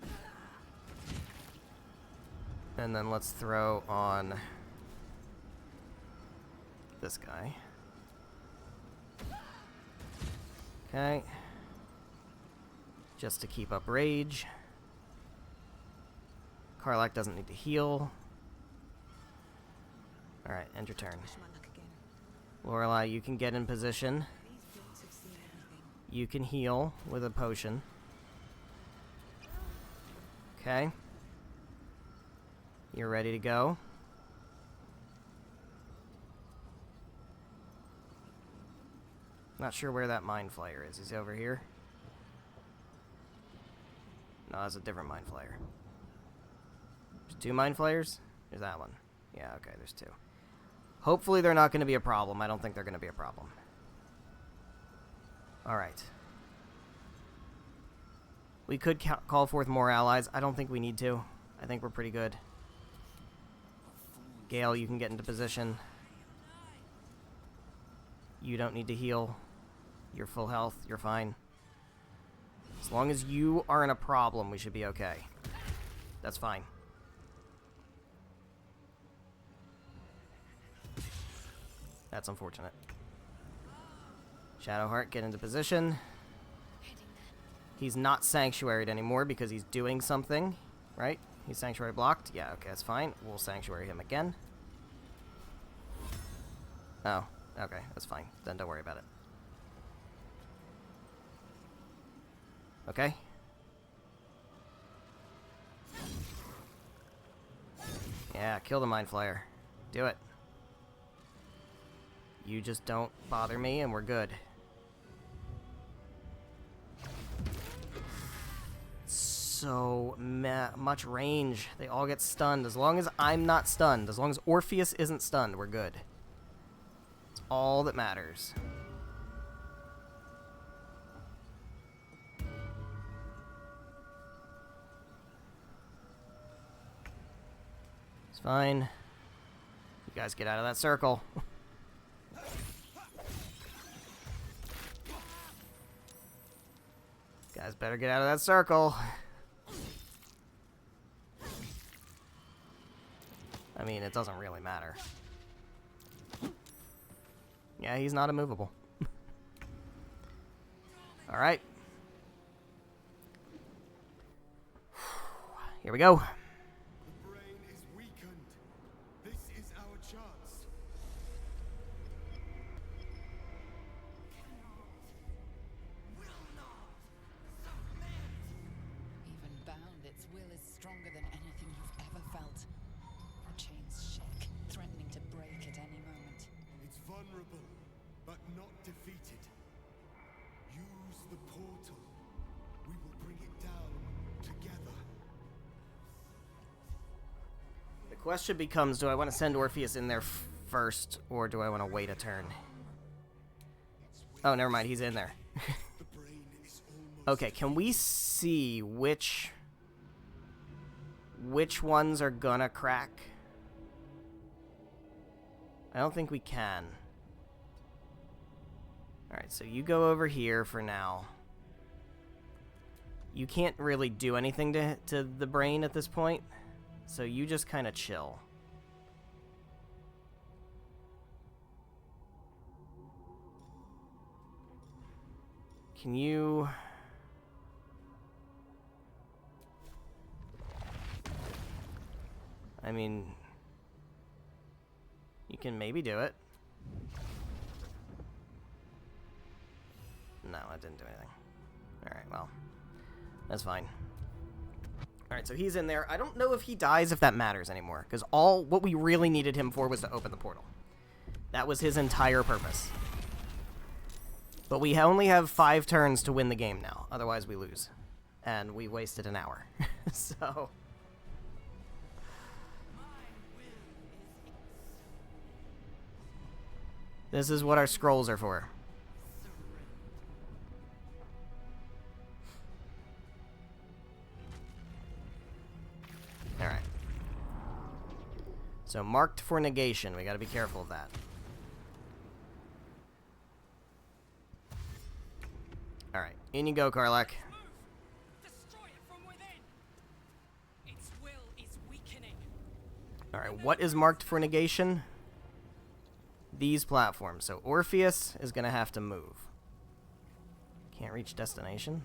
on. And then let's throw on this guy. Okay. Just to keep up rage. Karlach doesn't need to heal. Alright, end your turn. Push my luck again. Lorelei, you can get in position. These boots have seen everything. You can heal with a potion. Okay. You're ready to go. Not sure where that mind flayer is. He's over here. No, that's a different mind flayer. There's 2 mind flayers? There's that one. Yeah, okay, there's 2. Hopefully they're not going to be a problem. I don't think they're going to be a problem. Alright. We could call forth more allies. I don't think we need to. I think we're pretty good. Gale, you can get into position. You don't need to heal. You're full health. You're fine. As long as you aren't a problem, we should be okay. That's fine. That's unfortunate. Shadowheart, get into position. He's not sanctuaried anymore because he's doing something, right? He's sanctuary blocked? Yeah, okay, that's fine. We'll sanctuary him again. Oh, okay, that's fine. Then don't worry about it. Okay. Yeah, kill the Mind Flayer. Do it. You just don't bother me and we're good. So much range. They all get stunned. As long as I'm not stunned, as long as Orpheus isn't stunned, we're good. It's all that matters. It's fine. You guys get out of that circle. Guys better get out of that circle. I mean, it doesn't really matter. Yeah, he's not immovable. Alright. Here we go. The brain is weakened. This is our chance. Even bound, its will is stronger than anything you've ever felt. The chains shake, threatening to break at any moment. It's vulnerable, but not defeated. Use the portal. We will bring it down together. The question becomes, do I want to send Orpheus in there first, or do I want to wait a turn? Oh, never mind, he's in there. The brain is almost Okay, can we see which ones are gonna crack? I don't think we can. Alright, so you go over here for now. You can't really do anything to the brain at this point, so you just kind of chill. Can you... I mean... You can maybe do it. No, it didn't do anything. Alright, well. That's fine. Alright, so he's in there. I don't know if he dies if that matters anymore, because what we really needed him for was to open the portal. That was his entire purpose. But we only have 5 turns to win the game now, otherwise we lose. And we wasted an hour. So... This is what our scrolls are for. Alright. So, marked for negation. We gotta be careful of that. Alright. In you go, Karlach. Destroy it from within. Its will is weakening. Alright, what is marked for negation? These platforms. So Orpheus is going to have to move. Can't reach destination?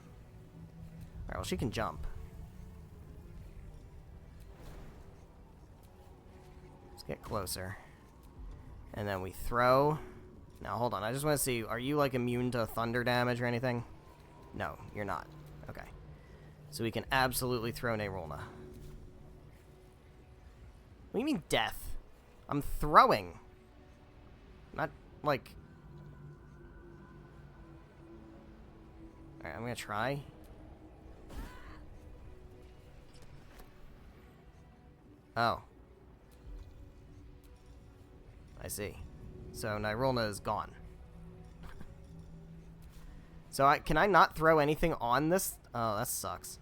Alright, well, she can jump. Let's get closer. And then we throw. Now, hold on. I just want to see, are you, like, immune to thunder damage or anything? No, you're not. Okay. So we can absolutely throw Nerulna. What do you mean death? I'm throwing. Not, like... Alright, I'm gonna try. Oh. I see. So Nerulna is gone. So can I not throw anything on this? Oh, that sucks.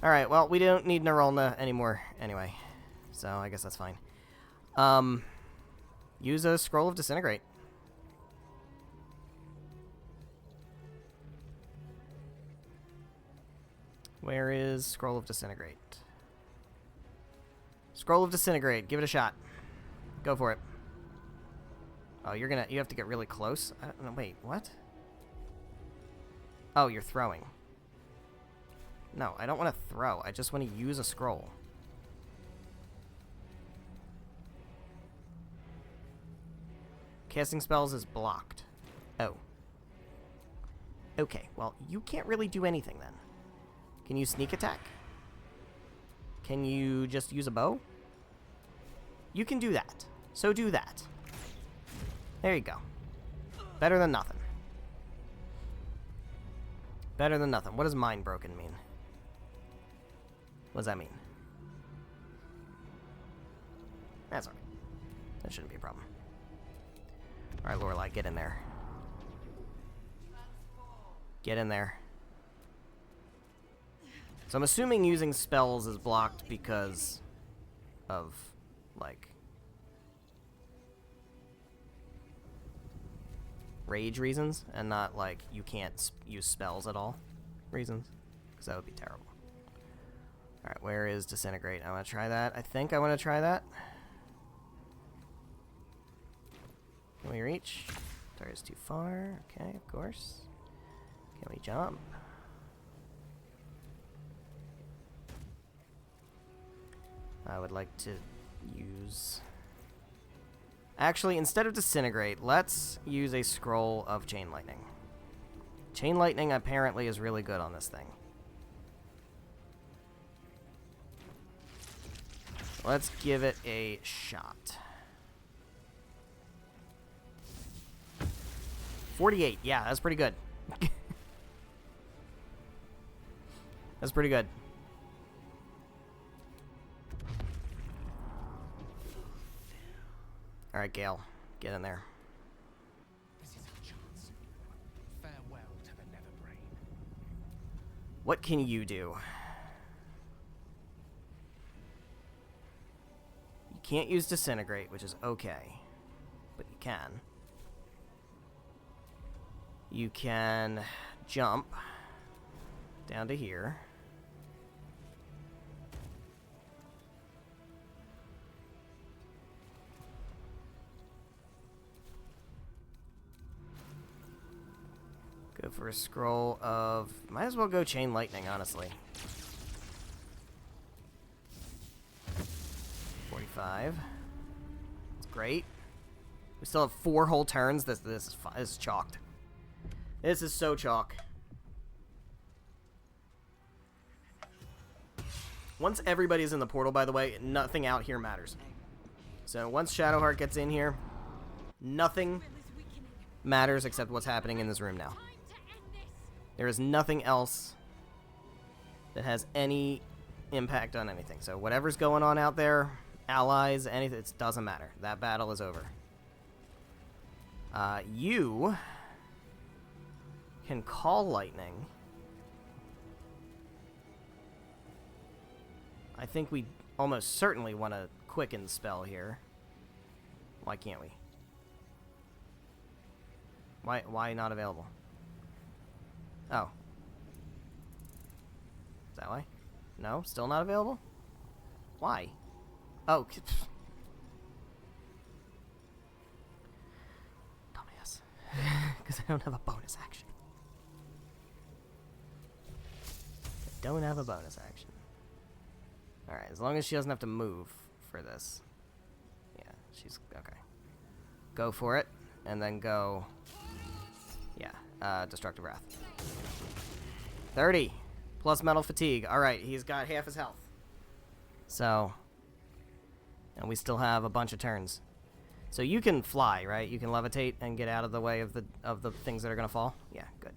Alright, well, we don't need Nerulna anymore anyway. So I guess that's fine. Use a Scroll of Disintegrate. Where is Scroll of Disintegrate? Scroll of Disintegrate. Give it a shot. Go for it. Oh, you have to get really close? I don't know, wait, what? Oh, you're throwing. No, I don't want to throw. I just want to use a scroll. Casting spells is blocked. Oh. Okay, well, you can't really do anything then. Can you sneak attack? Can you just use a bow? You can do that. So do that. There you go. Better than nothing. Better than nothing. What does mind broken mean? What does that mean? That's alright. That shouldn't be a problem. Alright, Lorelai, get in there. Get in there. So I'm assuming using spells is blocked because of, like, rage reasons, and not, like, you can't use spells at all reasons, because that would be terrible. Alright, where is Disintegrate? I want to try that. I think I want to try that. Can we reach? Target's too far. Okay, of course. Can we jump? I would like to use... Actually, instead of Disintegrate, let's use a Scroll of Chain Lightning. Chain Lightning apparently is really good on this thing. Let's give it a shot. 48, yeah, that's pretty good. That's pretty good. Alright, Gale, get in there. This is our chance. Farewell to the Netherbrain. What can you do? You can't use Disintegrate, which is okay. But you can. You can jump down to here. Go for a scroll of... Might as well go Chain Lightning, honestly. 45. That's great. We still have 4 whole turns. This is chalked. This is so chalk. Once everybody's in the portal, by the way, nothing out here matters. So once Shadowheart gets in here, nothing matters except what's happening in this room now. There is nothing else that has any impact on anything. So whatever's going on out there, allies, anything, it doesn't matter. That battle is over. You can call lightning. I think we almost certainly want a quicken spell here. Why can't we? Why not available? Oh. Is that why? No? Still not available? Why? Oh. Dumbass. Because I don't have a bonus action. don't have a bonus action. Alright, as long as she doesn't have to move for this. Yeah, she's... okay. Go for it, and then go... yeah, Destructive Wrath. 30! Plus Mental Fatigue. Alright, he's got half his health. So... and we still have a bunch of turns. So you can fly, right? You can levitate and get out of the way of the things that are going to fall? Yeah, good.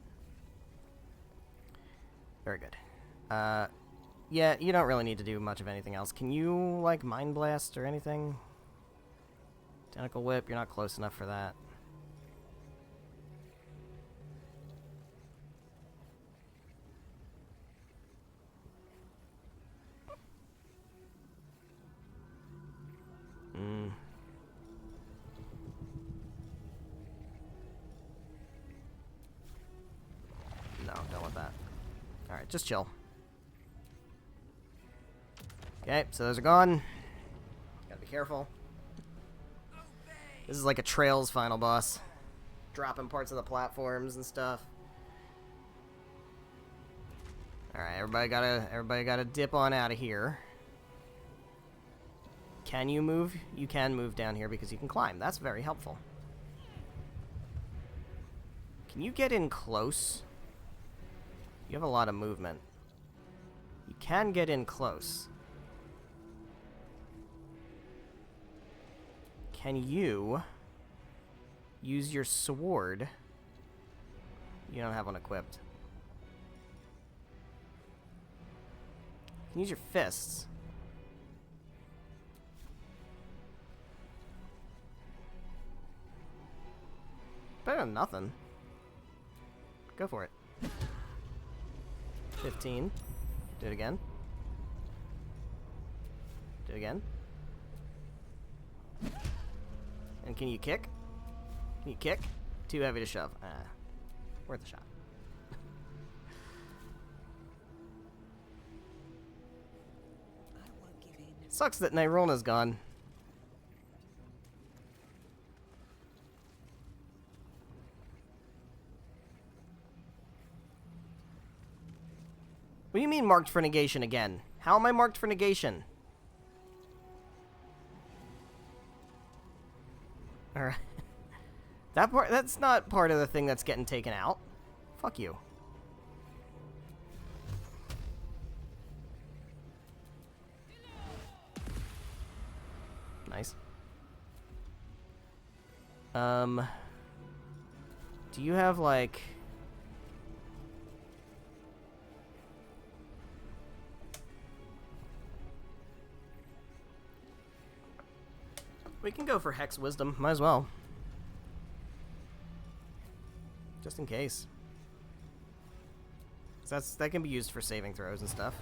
Very good. Yeah, you don't really need to do much of anything else. Can you, like, Mind Blast or anything? Tentacle Whip, you're not close enough for that. No, don't want that. Alright, just chill. Okay, so those are gone. Gotta be careful. This is like a Trails final boss. Dropping parts of the platforms and stuff. Alright, everybody gotta dip on out of here. Can you move? You can move down here because you can climb. That's very helpful. Can you get in close? You have a lot of movement. You can get in close. Can you use your sword? You don't have one equipped. You can use your fists. Better than nothing. Go for it. 15. Do it again. Do it again. And can you kick? Can you kick? Too heavy to shove. Worth a shot. Sucks that Nyrona's gone. What do you mean marked for negation again? How am I marked for negation? Alright. That's not part of the thing that's getting taken out. Fuck you. Nice. Do you have, like... we can go for Hex Wisdom. Might as well. Just in case. That can be used for saving throws and stuff.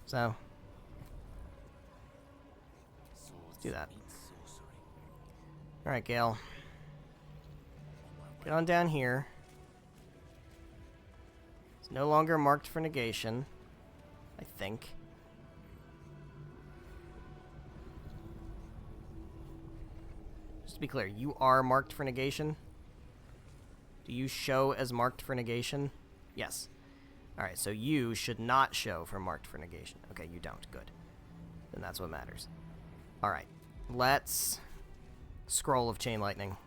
So... let's do that. Alright, Gale. Get on down here. It's no longer marked for negation. I think. Just to be clear, you are marked for negation? Do you show as marked for negation? Yes. Alright, so you should not show for marked for negation. Okay, you don't. Good. Then that's what matters. Alright. Let's... Scroll of Chain Lightning.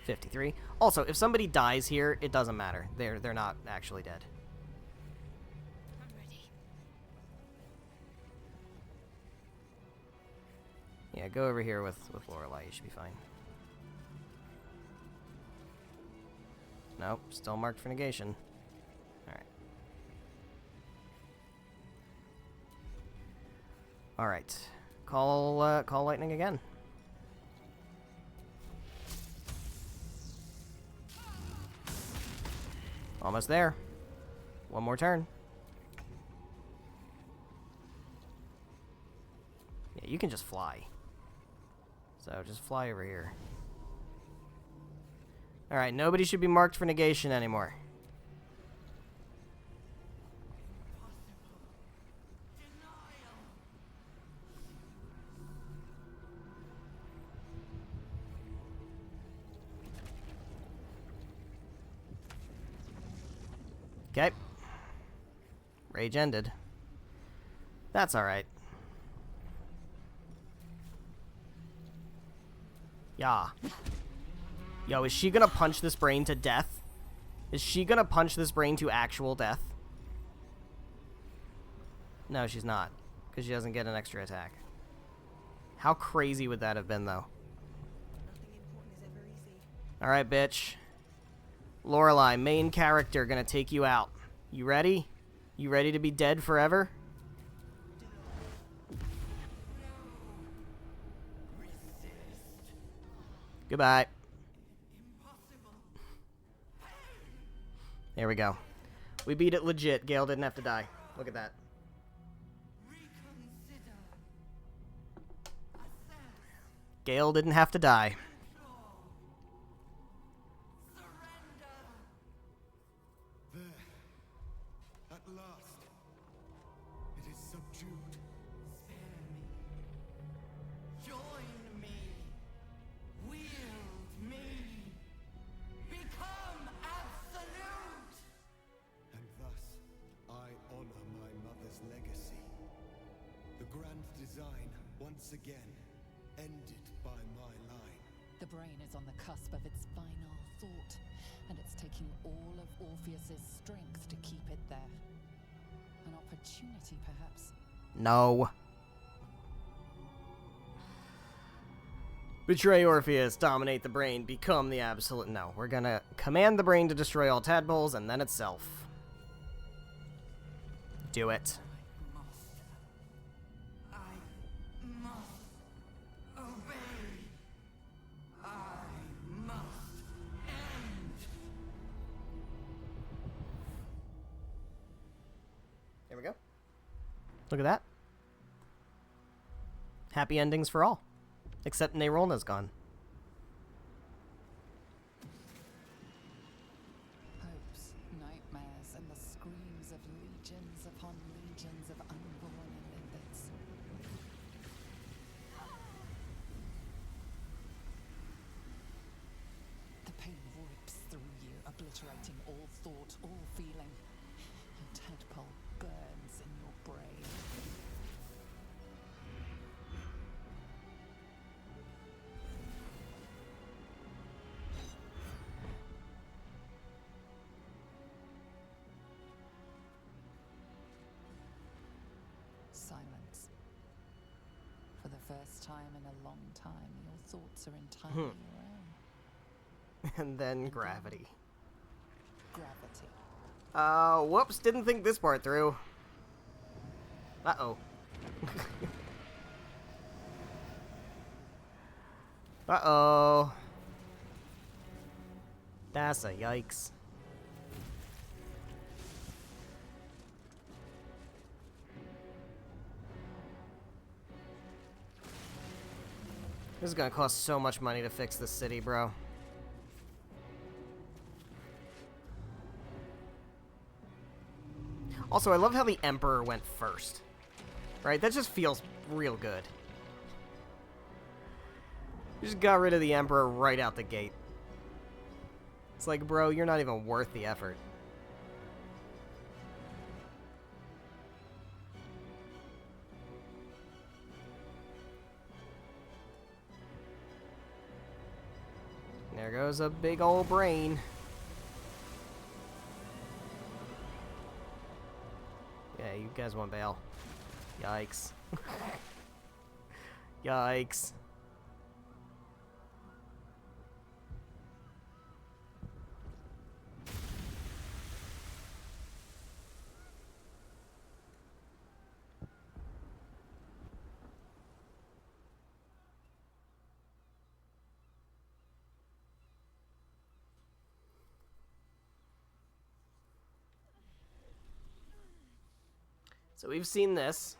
$53. Also, if somebody dies here, it doesn't matter. They're not actually dead. I'm ready. Yeah, go over here with Lorelei. You should be fine. Nope, still marked for negation. Alright. Alright. Call lightning again. Almost there. One more turn. Yeah, you can just fly. So just fly over here. Alright, nobody should be marked for negation anymore. Okay. Rage ended. That's alright. Yeah. Yo, is she gonna punch this brain to death? Is she gonna punch this brain to actual death? No, she's not. Because she doesn't get an extra attack. How crazy would that have been, though? Alright, bitch. Lorelei, main character, gonna take you out. You ready? You ready to be dead forever? Goodbye. There we go. We beat it legit. Gale didn't have to die. Look at that. Gale didn't have to die. There. At last. It is subdued. Spare me. Join me. Wield me. Become absolute. And thus, I honor my mother's legacy. The grand design, once again, ended by my line. The brain is on the cusp of its final thought, and it's taking all of Orpheus's strength to keep it there. An opportunity, perhaps. No. Betray Orpheus, dominate the brain, become the absolute... No, we're gonna command the brain to destroy all tadpoles and then itself. Do it. I must obey. I must end. There we go. Look at that. Happy endings for all. Except Neyrolna's gone. Hopes, nightmares, and the screams of legions upon legions of unborn limbits. The pain rips through you, obliterating all thought, all feeling. Your tadpole burns in your brain. Silence. For the first time in a long time, your thoughts are entirely your own. And then gravity. Gravity. Whoops, didn't think this part through. Uh-oh. Uh-oh. That's a yikes. This is gonna cost so much money to fix this city, bro. Also, I love how the Emperor went first. Right? That just feels real good. You just got rid of the Emperor right out the gate. It's like, bro, you're not even worth the effort. There goes a big old brain. Yeah, you guys want bail. Yikes. Yikes. So we've seen this.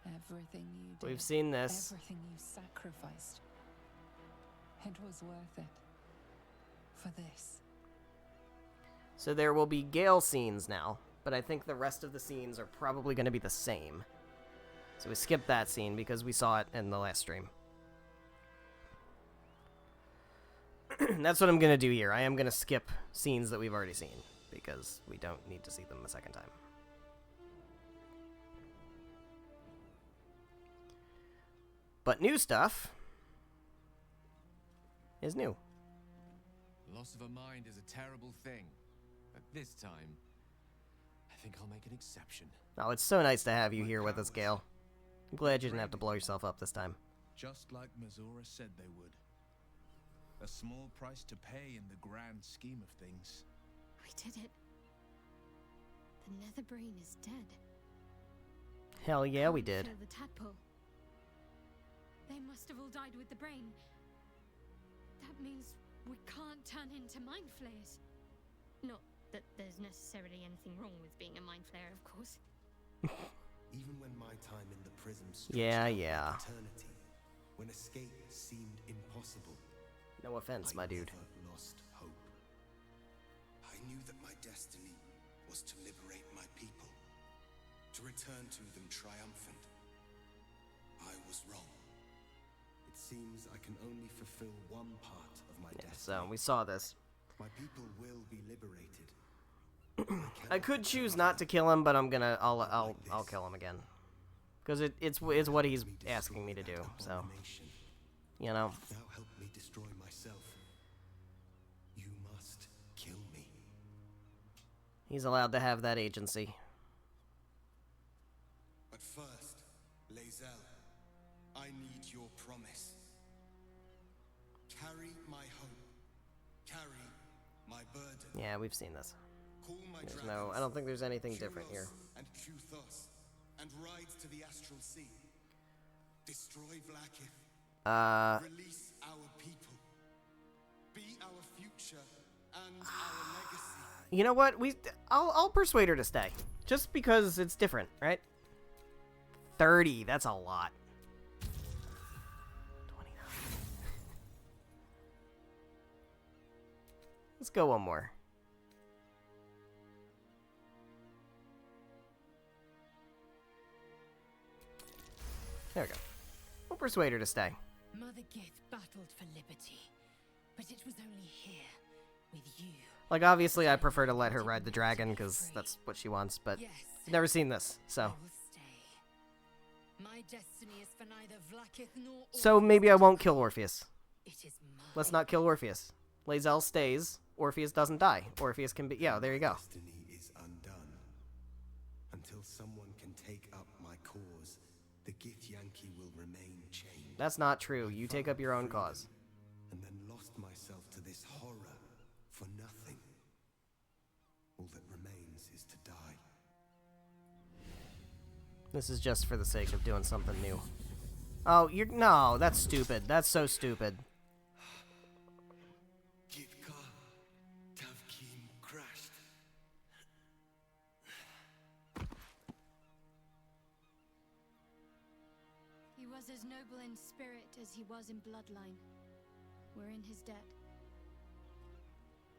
Everything you did. We've seen this. Everything you sacrificed. It was worth it. For this. So there will be Gale scenes now, but I think the rest of the scenes are probably going to be the same. So we skipped that scene because we saw it in the last stream. That's what I'm going to do here. I am going to skip scenes that we've already seen because we don't need to see them a second time. But new stuff is new. Loss of a mind is a terrible thing. But this time, I think I'll make an exception. Oh, it's so nice to have you here with us, Gale. I'm glad you didn't have to blow yourself up this time. Just like Mazora said they would. A small price to pay in the grand scheme of things. We did it. The nether brain is dead. Hell yeah, we did. Kill the tadpole. They must have all died with the brain. That means we can't turn into mind flayers. Not that there's necessarily anything wrong with being a mind flayer, of course. Even when my time in the prism Yeah. eternity, when escape seemed impossible, No offense, my dude. never lost hope. I knew that my destiny was to liberate my people, to return to them triumphant. I was wrong. It seems I can only fulfill one part of my Yeah, destiny. so we saw this. My people will be liberated. I could choose not to kill him, but I'll kill him again, because it's what he's asking me to do. So, you know. If thou help me destroy myself, you must kill me. He's allowed to have that agency. But first, lae'zel, I need your promise. Carry my hope. Carry my burden. Yeah, we've seen this. Call my There's dragons, I don't think there's anything different here. Kuros and Kuthos, and ride to the astral sea. Destroy Vlaakith. Release our people. Be our future and our legacy. You know what? I'll persuade her to stay, just because it's different, right? 30. That's a lot. 29. Let's go one more. There we go. We'll persuade her to stay. Mother Gith battled for liberty, but it was only here, with you. Like, obviously, I prefer to let her ride the dragon, because that's what she wants, but Yes, I've never seen this, so. I will stay. My destiny is for neither Vlaakith nor So maybe I Orpheus. won't kill Orpheus. It is mine. Let's not kill Orpheus. lae'zel stays. Orpheus doesn't die. Orpheus can be... Yeah, there you go. Destiny is undone. Until someone can take up my cause, the Githyanki will remain chained. That's not true. You take up your own cause. And then lost myself to this horror for nothing. All that remains is to die. This is just for the sake of doing something new. Oh, you're... No, that's stupid. That's so stupid. Githka Tavkim crashed. He was as noble in spirit as he was in bloodline. We're in his debt.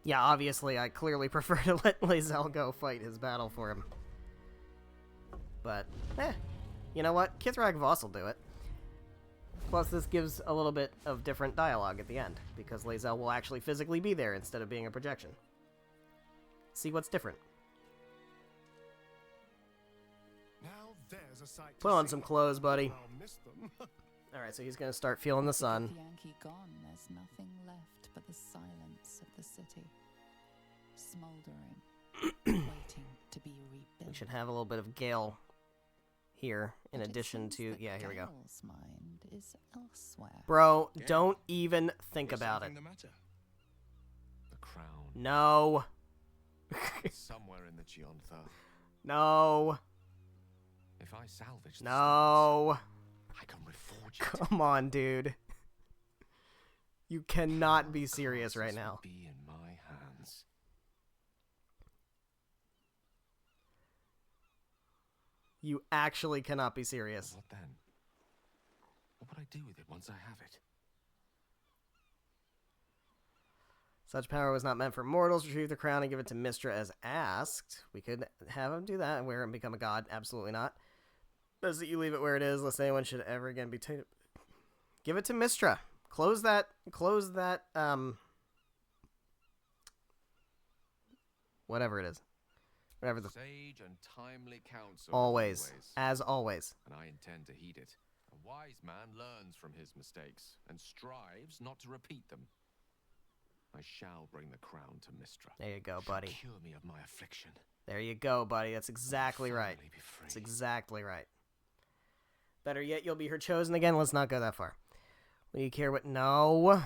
Yeah, obviously, I clearly prefer to let lae'zel go fight his battle for him. But, you know what? Kithrak Voss will do it. Plus, this gives a little bit of different dialogue at the end, because lae'zel will actually physically be there instead of being a projection. See what's different. Now there's a sight to Put on see. some clothes, buddy. I'll miss them. Alright, so he's gonna start feeling the sun. With Yankee gone, there's nothing left but the silence of the city, smoldering, waiting to be rebuilt. We should have a little bit of Gale here, in But it addition seems to... that Yeah, here we go. Gale's mind is elsewhere. Bro, don't even think Is about it. something the matter? The crown. No. Somewhere in the Gionthar. No. If I salvage the No. stones, I can reforge it. Come on, dude. You cannot be serious right This will now. Be in my hands. You actually cannot be serious. What then? What would I do with it once I have it? Such power was not meant for mortals. Retrieve the crown and give it to Mistra as asked. We could have him do that and wear it and become a god. Absolutely not. Best that you leave it where it is, lest anyone should ever again be tainted. Give it to Mistra. Close that, whatever it is. Whatever the... Sage and timely counsel. Always. As always. And I intend to heed it. A wise man learns from his mistakes and strives not to repeat them. I shall bring the crown to Mistra. There you go, buddy. Cure me of my affliction. There you go, buddy. That's exactly right. Finally be free. That's exactly right. Better yet, you'll be her chosen again. Let's not go that far. Will you care what... No.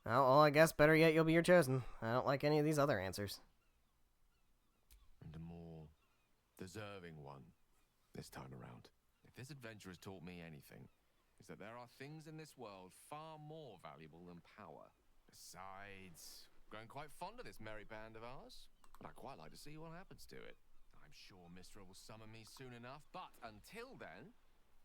Well, I guess better yet, you'll be your chosen. I don't like any of these other answers. And a more deserving one this time around. If this adventure has taught me anything, is that there are things in this world far more valuable than power. Besides, I'm growing quite fond of this merry band of ours, and I'd quite like to see what happens to it. I'm sure Mistra will summon me soon enough, but until then,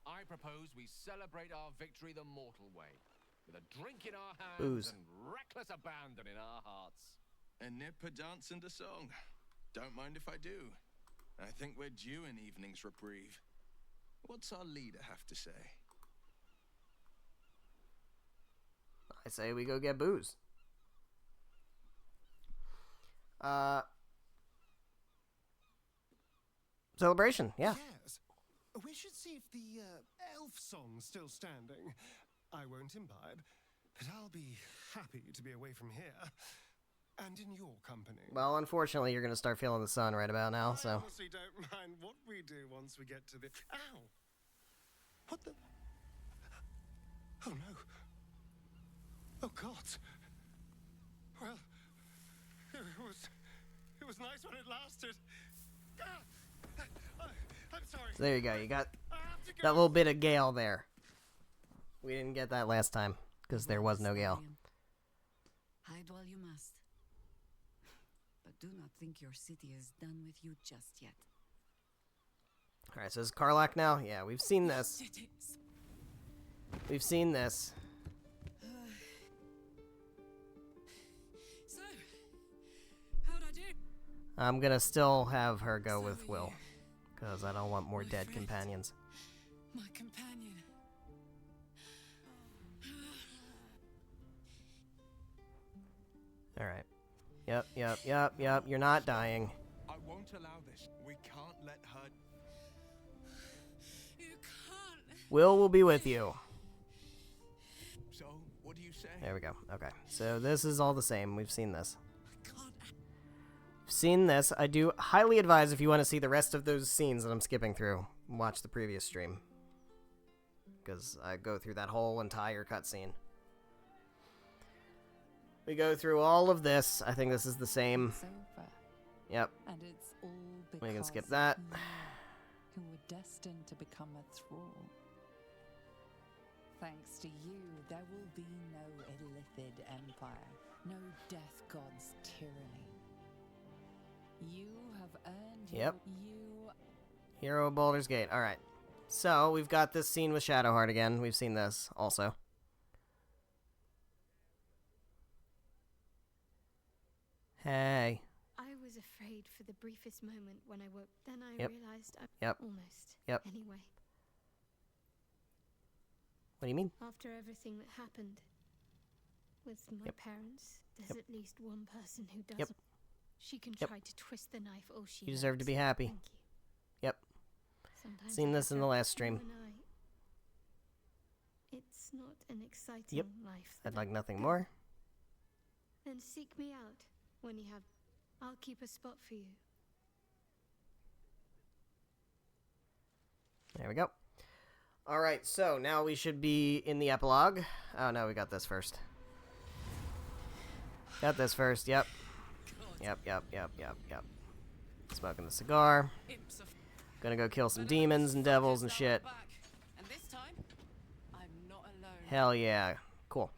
I propose we celebrate our victory the mortal way, with a drink in our hands Booze. and reckless abandon in our hearts. A nip, a dance, and a song. Don't mind if I do. I think we're due an evening's reprieve. What's our leader have to say? I say we go get booze. Celebration, yeah. Yes. We should see if the elf song's still standing. I won't imbibe, but I'll be happy to be away from here. And in your company. Well, unfortunately, you're going to start feeling the sun right about now, I so... honestly don't mind what we do once we get to the... Ow! What the... Oh, no. Oh, God. Well, it was nice when it lasted. I'm sorry. So there you go. You got I have to go. that little bit of Gale there. We didn't get that last time, because there was no Gale. Hide while you must. But do not think your city is done with you just yet. Alright, so is Karlach now? Yeah, we've seen this. We've seen this. So, how'd I do? I'm gonna still have her go with Will, because I don't want more dead companions. My companion. Alright. Yep. You're not dying. I won't allow this. We can't let her... You can't. Will be with you. So, what do you say? There we go. Okay. So this is all the same. We've seen this. I can't. Seen this. I do highly advise, if you want to see the rest of those scenes that I'm skipping through, watch the previous stream. Because I go through that whole entire cutscene. We go through all of this. I think this is the same. It's over. Yep. And it's all because We can skip that. of you, who were destined to become a thrall. Thanks to you, there will be no Illithid empire, no death god's tyranny. You have earned Yep. you. Hero of Baldur's Gate. Alright. So, we've got this scene with Shadowheart again. We've seen this also. Hey. I was afraid for the briefest moment when I woke. Then I Yep. realized I Yep. almost. Yep. Anyway, What do you mean? after everything that happened with my Yep. parents, there's Yep. at least one person who doesn't. Yep. She can Yep. try to twist the knife all she You deserve to likes. be happy. Thank you. Yep. Sometimes Seen I this in the felt last you stream. and it's not an exciting Yep. life. I'd that like I nothing go. more. Then seek me out when you have. I'll keep a spot for you. There we go. Alright, so now we should be in the epilogue. Oh no, we got this first. Got this first, yep. Yep. Smoking the cigar. Imps of Gonna go kill some demons and devils and shit. And this time, I'm not alone. Hell yeah. Cool.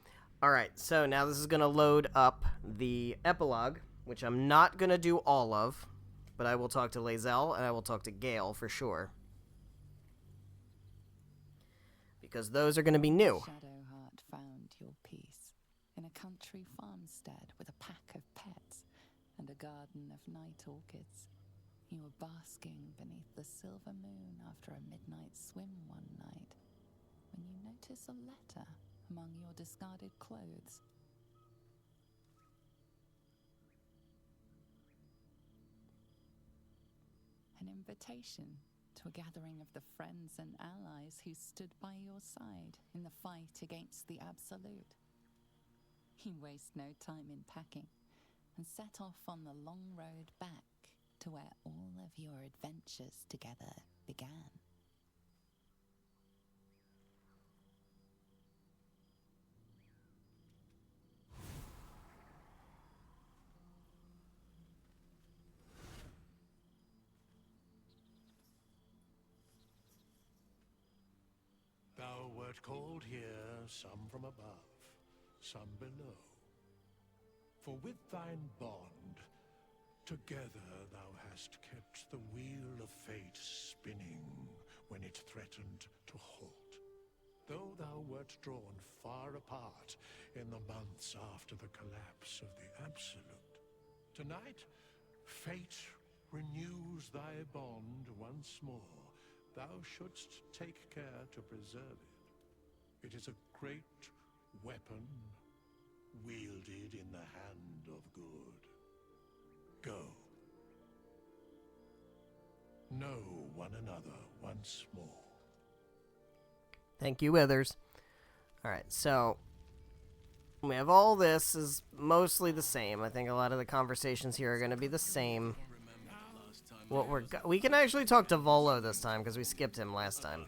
Alright, so now this is gonna load up the epilogue, which I'm not gonna do all of, but I will talk to lae'zel and I will talk to Gale for sure. Because those are gonna be new. Shadowheart found your peace in a country farmstead with a pack of pets and a garden of night orchids. You were basking beneath the silver moon after a midnight swim one night when you notice a letter among your discarded clothes. invitation to a gathering of the friends and allies who stood by your side in the fight against the Absolute. You waste no time in packing and set off on the long road back to where all of your adventures together began. Thou wert called here, some from above, some below. For with thine bond, together thou hast kept the wheel of fate spinning when it threatened to halt. Though thou wert drawn far apart in the months after the collapse of the Absolute, tonight fate renews thy bond once more. Thou shouldst take care to preserve it. It is a great weapon, wielded in the hand of good. Go. Know one another once more. Thank you, Withers. Alright, so we have all this is mostly the same. I think a lot of the conversations here are going to be the same. What we can actually talk to Volo this time because we skipped him last time.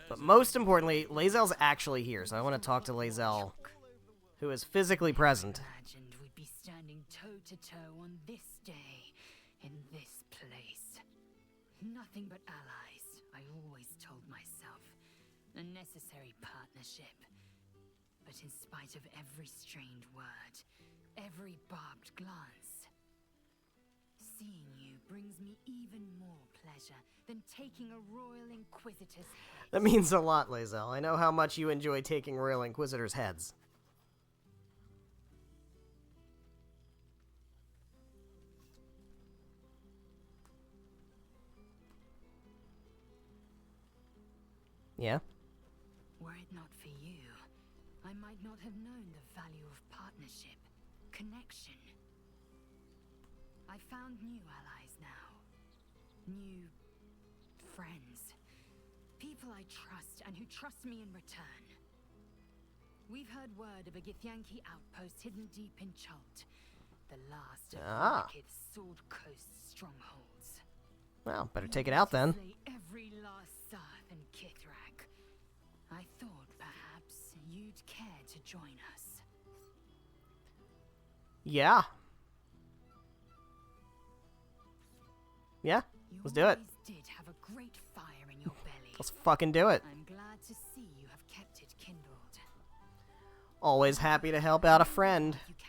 But most importantly, lae'zel's actually here, so I want to talk to lae'zel, who is physically present. Imagined we'd be standing toe to toe on this day in this place. Nothing but allies, I always told myself. A necessary partnership. But in spite of every strained word, every barbed glance, seeing you brings me even more pleasure than taking a Royal Inquisitor's head. That means a lot, lae'zel. I know how much you enjoy taking Royal Inquisitors' heads. Yeah? Were it not for you, I might not have known the value of partnership, connection. I found new allies now. New friends. People I trust and who trust me in return. We've heard word of a Githyanki outpost hidden deep in Chult, the last of Vornikith's Sword Coast strongholds. Well, better take it out then. Every last Sarth and Kithrak. I thought perhaps you'd care to join us. Yeah. Yeah, let's do it. You did have a great fire in your belly. Let's fucking do it. I'm glad to see you have kept it kindled. Always happy to help out a friend. You can.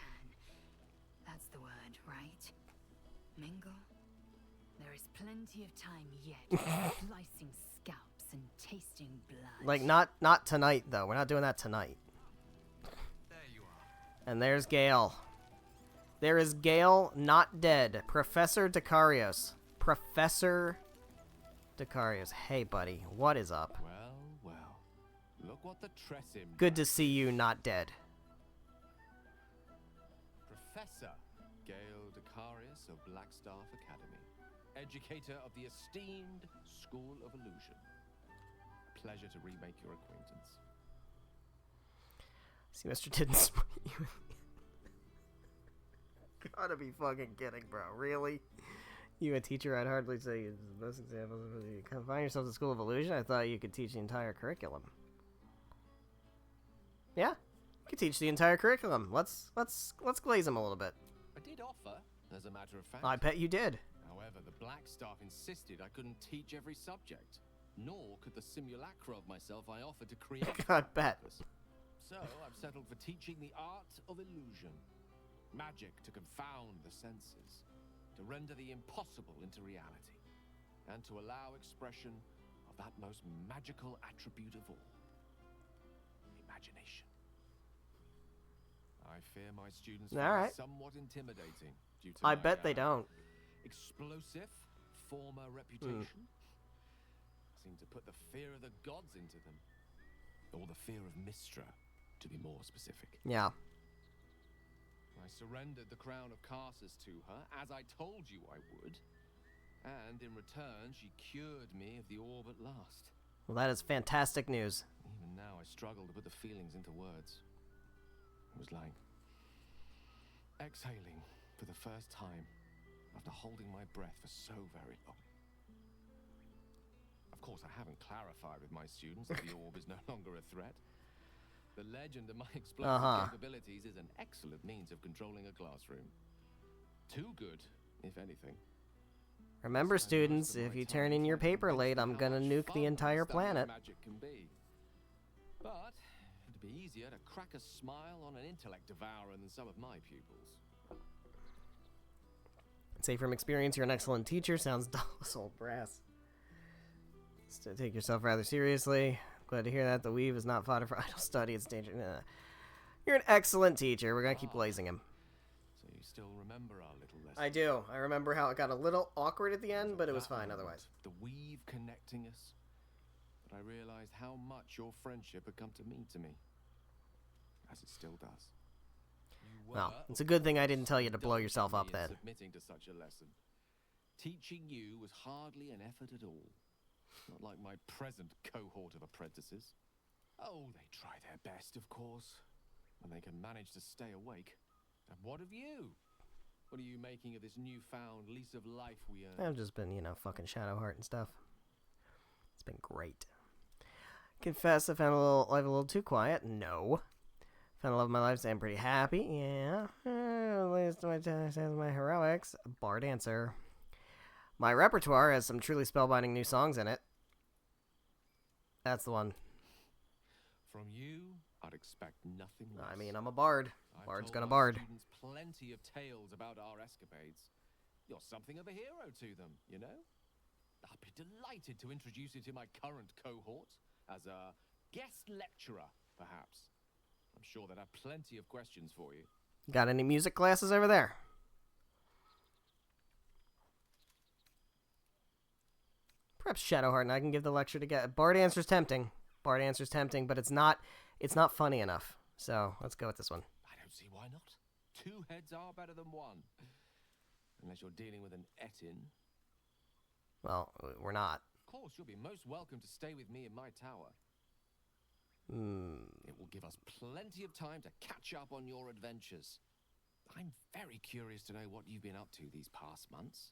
That's the word, right? Mingle? There is plenty of time yet for slicing scalps and tasting blood. Like, not tonight, though. We're not doing that tonight. There you are. And there's Gale. There is Gale, not dead. Professor Dekarios. Professor Dekarios. Hey, buddy. What is up? Well, well. Look what the Tressim. Good to see you not dead. Professor Gale Dekarios of Blackstaff Academy. Educator of the esteemed School of Illusion. Pleasure to remake your acquaintance. See, Mr. Didn't you. Gotta be fucking kidding, bro. Really? You, a teacher, I'd hardly say is the best example. You confine yourself to the School of Illusion? I thought you could teach the entire curriculum. Yeah, you could teach the entire curriculum. Let's glaze him a little bit. I did offer, as a matter of fact. I bet you did. However, the Blackstaff insisted I couldn't teach every subject, nor could the simulacra of myself I offered to create. God bet. So I've settled for teaching the art of illusion. Magic to confound the senses, to render the impossible into reality, and to allow expression of that most magical attribute of all, imagination. I fear my students find it somewhat intimidating due to I bet they don't. Explosive former reputation. Seem to put the fear of the gods into them, or the fear of Mystra, to be more specific. Yeah. I surrendered the crown of Karsus to her, as I told you I would, And in return, she cured me of the orb at last. Well, that is fantastic news. Even now, I struggle to put the feelings into words. It was like exhaling for the first time after holding my breath for so very long. Of course, I haven't clarified with my students that the orb is no longer a threat. The legend of my explosive capabilities is an excellent means of controlling a classroom. Too good, if anything. Remember, students, if you turn in your paper late, I'm gonna nuke the entire planet. Magic can be. But it'd be easier to crack a smile on an intellect devourer than some of my pupils. Say from experience, you're an excellent teacher. Sounds dull as old brass. Still take yourself rather seriously. Glad to hear that. The weave is not fodder for idle study. It's dangerous. Nah. You're an excellent teacher. We're gonna keep blazing him. So you still remember our little lesson? I do. I remember how it got a little awkward at the end, but it was fine otherwise. The weave connecting us. But I realized how much your friendship had come to mean to me. As it still does. Well, it's a good thing I didn't tell you to blow yourself up then. Submitting to such a lesson. Teaching you was hardly an effort at all. Not like my present cohort of apprentices. Oh, they try their best, of course, when they can manage to stay awake. And what of you? What are you making of this newfound lease of life we earned? I've just been, fucking Shadowheart and stuff. It's been great. Confess I found life a little too quiet. No. Found the love of my life, so I'm pretty happy. Yeah. Least my heroics. Bar dancer. My repertoire has some truly spellbinding new songs in it. That's the one. From you, I'd expect nothing less. I mean, I'm a bard. Bard's gonna bard. Students plenty of tales about our escapades. You're something of a hero to them, you know? I'd be delighted to introduce you to my current cohort as a guest lecturer, perhaps. I'm sure they'd have plenty of questions for you. Got any music classes over there? Perhaps Shadowheart and I can give the lecture together. Bard answer's tempting. Bard answer's tempting, but it's not funny enough. So let's go with this one. I don't see why not. Two heads are better than one. Unless you're dealing with an Etin. Well, we're not. Of course, you'll be most welcome to stay with me in my tower. It will give us plenty of time to catch up on your adventures. I'm very curious to know what you've been up to these past months.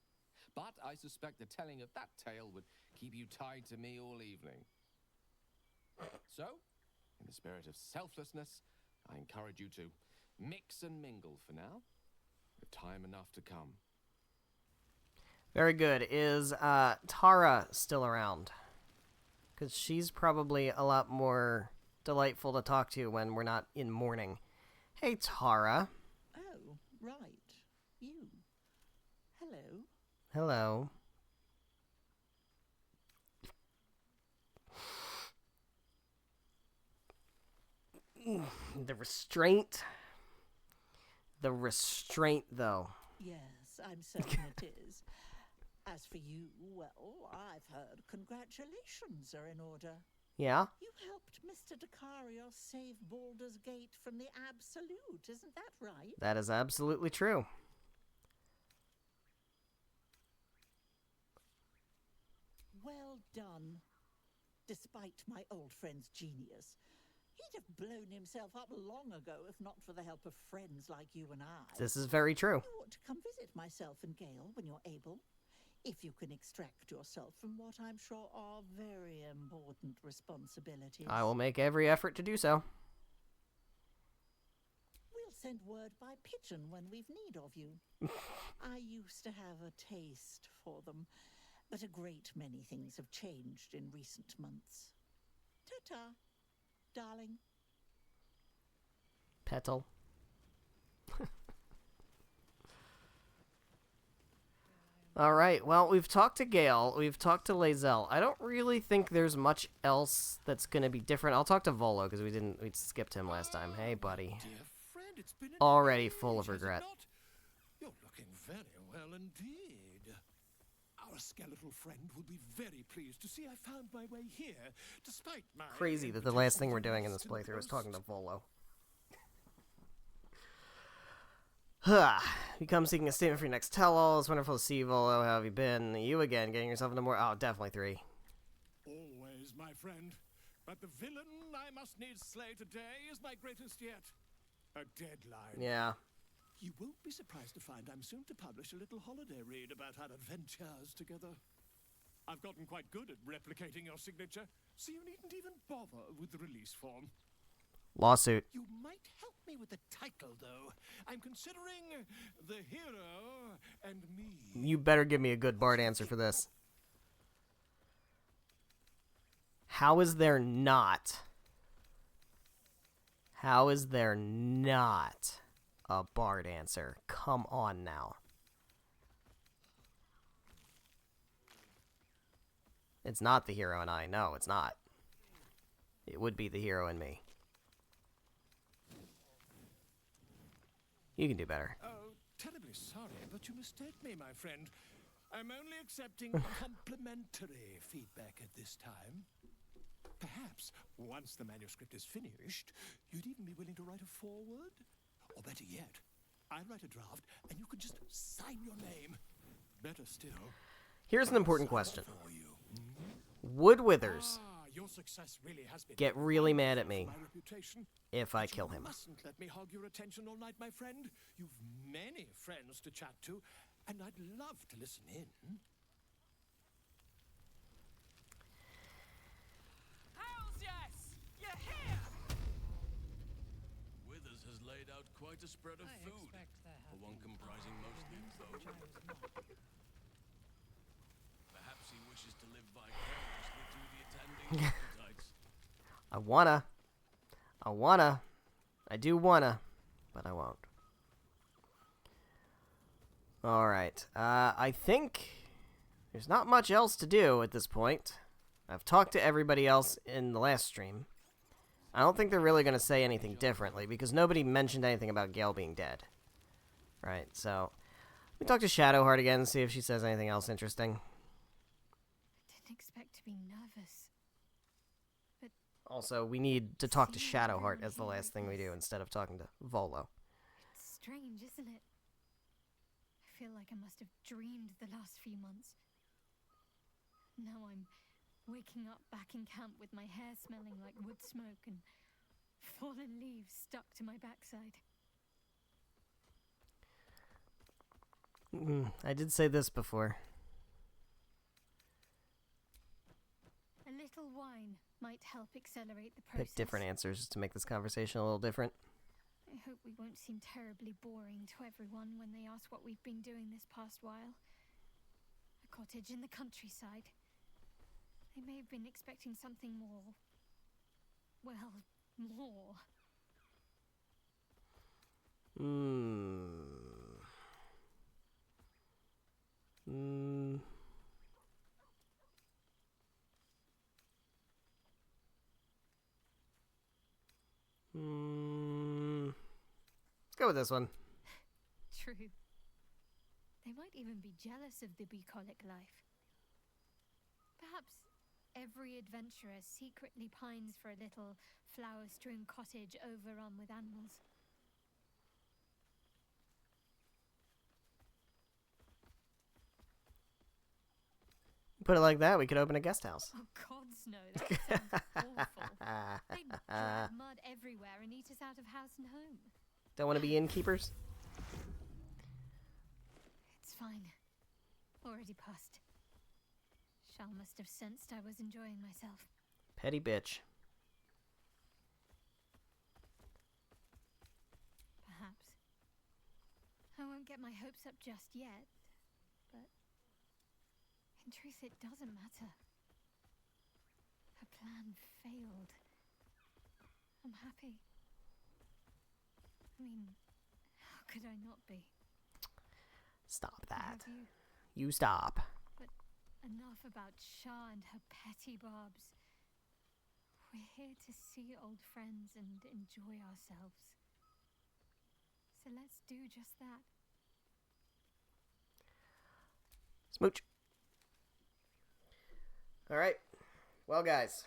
But I suspect the telling of that tale would keep you tied to me all evening. So, in the spirit of selflessness, I encourage you to mix and mingle for now, with time enough to come. Very good. Is Tara still around? Because she's probably a lot more delightful to talk to when we're not in mourning. Hey, Tara. Oh, right. You. Hello. Hello. The restraint. The restraint, though. Yes, I'm certain it is. As for you, well, I've heard congratulations are in order. Yeah? You helped Mr. Dicarios save Baldur's Gate from the Absolute, isn't that right? That is absolutely true. Well done. Despite my old friend's genius, he'd have blown himself up long ago if not for the help of friends like you and I. This is very true. You ought to come visit myself and Gale when you're able. If you can extract yourself from what I'm sure are very important responsibilities. I will make every effort to do so. We'll send word by pigeon when we've need of you. I used to have a taste for them, but a great many things have changed in recent months. Ta-ta, darling. Petal. All right, well, we've talked to Gale, we've talked to lae'zel. I don't really think there's much else that's going to be different. I'll talk to Volo, because we skipped him last time. Hey, buddy. Dear friend, it's been Already full of regret. You're looking very well indeed. Our skeletal friend will be very pleased to see I found my way here, despite my... Crazy that the last thing we're doing in this playthrough is talking to Volo. You come seeking a statement for your next tell-all. It's wonderful to see you, Volo. How have you been? You again, getting yourself into more... Oh, definitely 3. Always, my friend. But the villain I must needs slay today is my greatest yet. A deadline. Yeah. You won't be surprised to find I'm soon to publish a little holiday read about our adventures together. I've gotten quite good at replicating your signature, so you needn't even bother with the release form. Lawsuit. You might help me with the title, though. I'm considering The Hero and Me. You better give me a good Bard answer for this. How is there not? How is there not a Bard answer? Come on now. It's not The Hero and I. No, it's not. It would be The Hero and Me. You can do better. Oh, terribly sorry, but you mistake me, my friend. I'm only accepting complimentary feedback at this time. Perhaps, once the manuscript is finished, you'd even be willing to write a foreword? Or better yet, I'll write a draft, and you can just sign your name. Better still... Here's an important question. Would Withers your success really has been get really mad at me if I kill him? You mustn't let me hog your attention all night, my friend. You've many friends to chat to, and I'd love to listen in. Hells yes! You're here! Withers has laid out quite a spread of food, for one comprising mostly bone. Perhaps he wishes to live vicariously through the attending appetites. I do wanna, but I won't. Alright, I think there's not much else to do at this point. I've talked to everybody else in the last stream. I don't think they're really going to say anything differently, because nobody mentioned anything about Gale being dead. Right, so... we talk to Shadowheart again, see if she says anything else interesting. I didn't expect to be nervous. But also, we need to talk to Shadowheart as the last thing we do, instead of talking to Volo. It's strange, isn't it? I feel like I must have dreamed the last few months. Now I'm waking up back in camp with my hair smelling like wood smoke and fallen leaves stuck to my backside. I did say this before. A little wine might help accelerate the process. Pick different answers to make this conversation a little different. I hope we won't seem terribly boring to everyone when they ask what we've been doing this past while. A cottage in the countryside. They may have been expecting something more... well, more. Let's go with this one. True. They might even be jealous of the bucolic life. Perhaps every adventurer secretly pines for a little flower-strewn cottage overrun with animals. Put it like that, we could open a guest house. Oh, gods no, that sounds awful. They'd drag mud everywhere and eat us out of house and home. Don't want to be innkeepers? It's fine. Already passed. Shal must have sensed I was enjoying myself. Petty bitch. Perhaps. I won't get my hopes up just yet, but in truth it doesn't matter. Her plan failed. I'm happy. I mean, how could I not be? Stop that. You? You stop. But enough about Shah and her petty barbs. We're here to see old friends and enjoy ourselves. So let's do just that. Smooch. Alright. Well, guys.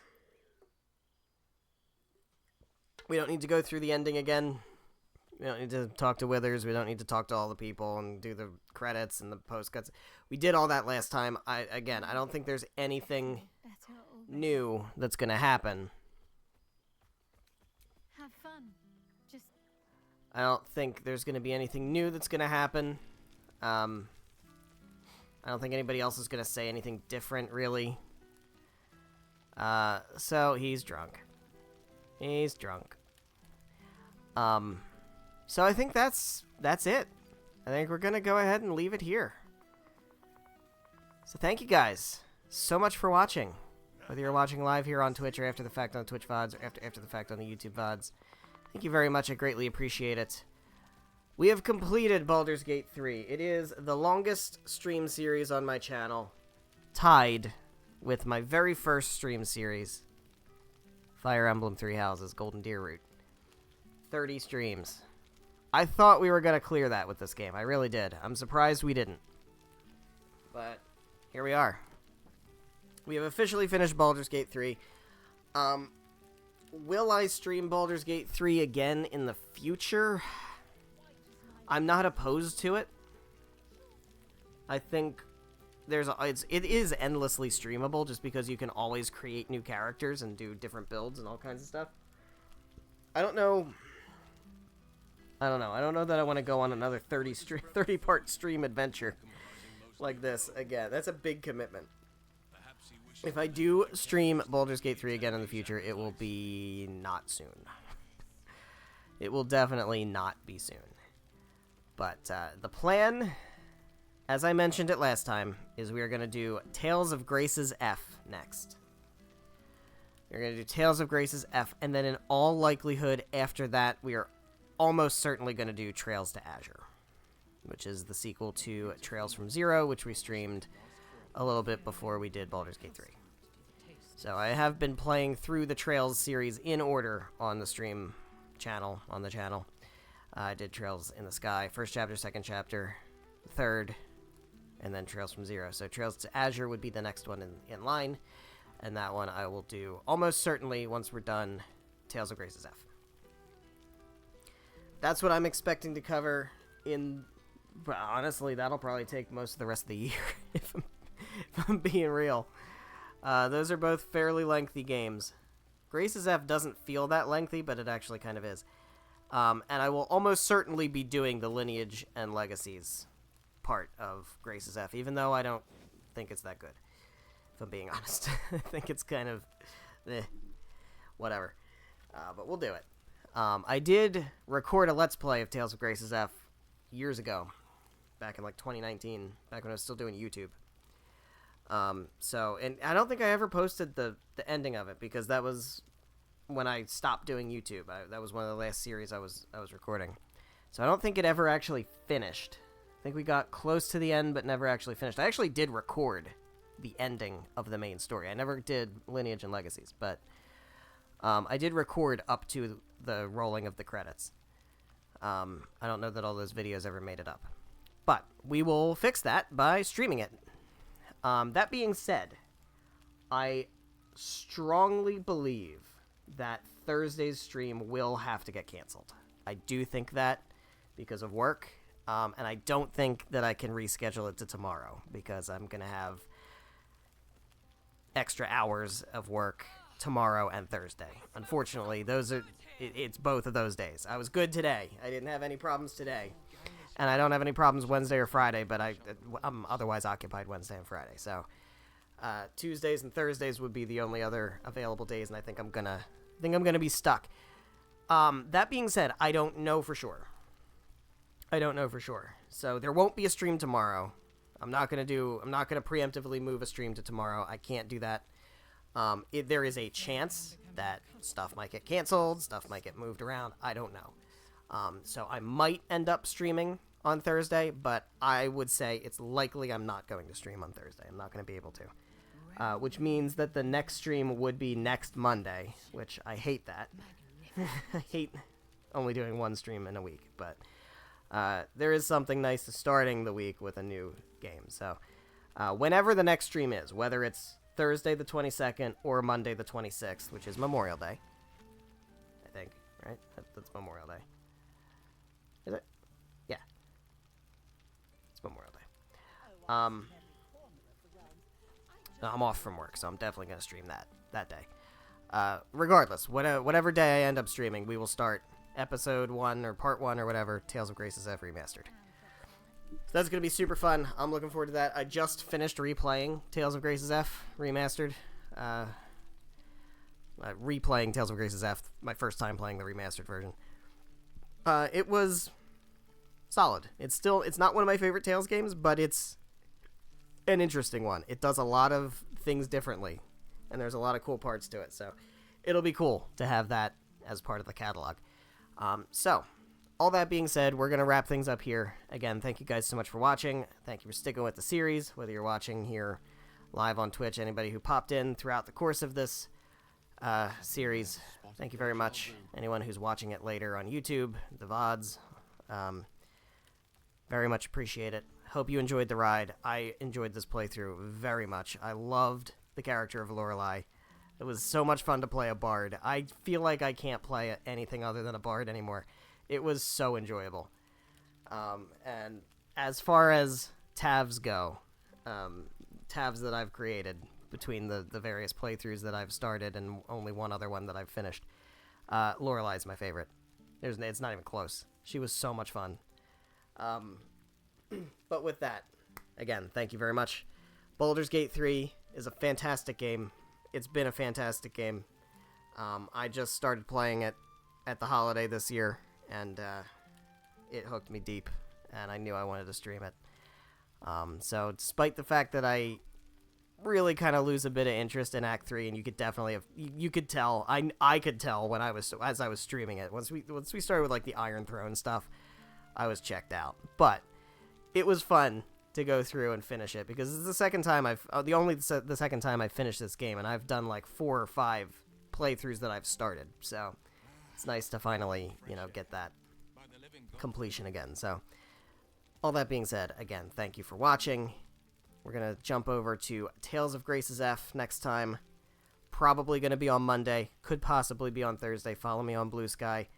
We don't need to go through the ending again. We don't need to talk to Withers. We don't need to talk to all the people and do the credits and the post cuts. We did all that last time. I don't think there's anything new that's going to happen. Have fun. Just I don't think there's going to be anything new that's going to happen. I don't think anybody else is going to say anything different, really. So he's drunk. He's drunk. So I think that's it. I think we're going to go ahead and leave it here. So thank you guys so much for watching. Whether you're watching live here on Twitch or after the fact on Twitch VODs or after the fact on the YouTube VODs. Thank you very much. I greatly appreciate it. We have completed Baldur's Gate 3. It is the longest stream series on my channel, tied with my very first stream series, Fire Emblem Three Houses, Golden Deer Route. 30 streams. I thought we were going to clear that with this game. I really did. I'm surprised we didn't. But here we are. We have officially finished Baldur's Gate 3. Will I stream Baldur's Gate 3 again in the future? I'm not opposed to it. I think it is endlessly streamable just because you can always create new characters and do different builds and all kinds of stuff. I don't know that I want to go on another 30-part stream adventure like this again. That's a big commitment. If I do stream Baldur's Gate 3 again in the future, it will be not soon. It will definitely not be soon. But the plan, as I mentioned it last time, is we are going to do Tales of Grace's F next. We're going to do Tales of Grace's F, and then in all likelihood after that, we are almost certainly going to do Trails to Azure, which is the sequel to Trails from Zero, which we streamed a little bit before we did Baldur's Gate 3. So I have been playing through the Trails series in order on the stream channel, I did Trails in the Sky, first chapter, second chapter, third, and then Trails from Zero. So Trails to Azure would be the next one in line, and that one I will do almost certainly once we're done Tales of Grace's F. That's what I'm expecting to cover in... Honestly, that'll probably take most of the rest of the year, if I'm being real. Those are both fairly lengthy games. Grace's F doesn't feel that lengthy, but it actually kind of is. And I will almost certainly be doing the Lineage and Legacies part of Grace's F, even though I don't think it's that good, if I'm being honest. I think it's kind of... whatever. But we'll do it. I did record a Let's Play of Tales of Grace's F years ago, back in like 2019, back when I was still doing YouTube. And I don't think I ever posted the ending of it, because that was when I stopped doing YouTube. That was one of the last series I was recording. So I don't think it ever actually finished. I think we got close to the end, but never actually finished. I actually did record the ending of the main story. I never did Lineage and Legacies, but I did record up to the rolling of the credits. I don't know that all those videos ever made it up. But we will fix that by streaming it. That being said, I strongly believe that Thursday's stream will have to get canceled. I do think that because of work, and I don't think that I can reschedule it to tomorrow because I'm going to have extra hours of work tomorrow and Thursday. Unfortunately, it's both of those days. I was good today. I didn't have any problems today. And I don't have any problems Wednesday or Friday, but I'm otherwise occupied Wednesday and Friday. So Tuesdays and Thursdays would be the only other available days, and I think I'm gonna be stuck. That being said, I don't know for sure. So there won't be a stream tomorrow. I'm not gonna preemptively move a stream to tomorrow. I can't do that. There is a chance that stuff might get canceled, stuff might get moved around. I don't know. So I might end up streaming on Thursday, but I would say it's likely I'm not going to stream on Thursday. I'm not going to be able to. Which means that the next stream would be next Monday, which I hate that. I hate only doing one stream in a week, but there is something nice to starting the week with a new game. So whenever the next stream is, whether it's Thursday the 22nd or Monday the 26th, which is Memorial Day, I think, right? That's Memorial Day. Is it? Yeah. It's Memorial Day. I'm off from work, so I'm definitely going to stream that day. Regardless, whatever day I end up streaming, we will start episode 1 or part 1 or whatever, Tales of Graces F Remastered. So that's going to be super fun. I'm looking forward to that. I just finished replaying Tales of Graces F Remastered. Replaying Tales of Graces F, my first time playing the remastered version. It was solid. It's not one of my favorite Tales games, but it's an interesting one. It does a lot of things differently, and there's a lot of cool parts to it, so it'll be cool to have that as part of the catalog. So, all that being said, we're going to wrap things up here. Again, thank you guys so much for watching. Thank you for sticking with the series, whether you're watching here live on Twitch, anybody who popped in throughout the course of this series, thank you very much. Anyone who's watching it later on YouTube, the VODs, very much appreciate it. Hope you enjoyed the ride. I enjoyed this playthrough very much. I loved the character of Lorelei. It was so much fun to play a bard. I feel like I can't play anything other than a bard anymore. It was so enjoyable. And as far as TAVs go, TAVs that I've created between the various playthroughs that I've started and only one other one that I've finished, Lorelei's my favorite. It's not even close. She was so much fun. But with that, again, thank you very much. Baldur's Gate 3 is a fantastic game. It's been a fantastic game. I just started playing it at the holiday this year, and it hooked me deep, and I knew I wanted to stream it. So despite the fact that I really kind of lose a bit of interest in Act 3, and you could definitely you could tell, I could tell when as I was streaming it. Once we started with like the Iron Throne stuff, I was checked out. But it was fun to go through and finish it, because it's the second time the second time I've finished this game, and I've done like 4 or 5 playthroughs that I've started. So it's nice to finally, get that completion again. So all that being said, again, thank you for watching. We're going to jump over to Tales of Graces F next time. Probably going to be on Monday. Could possibly be on Thursday. Follow me on Blue Sky,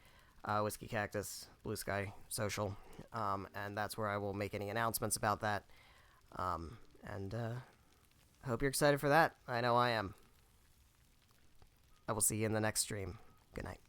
Whiskey Cactus, Blue Sky Social. And that's where I will make any announcements about that. And hope you're excited for that. I know I am. I will see you in the next stream. Good night.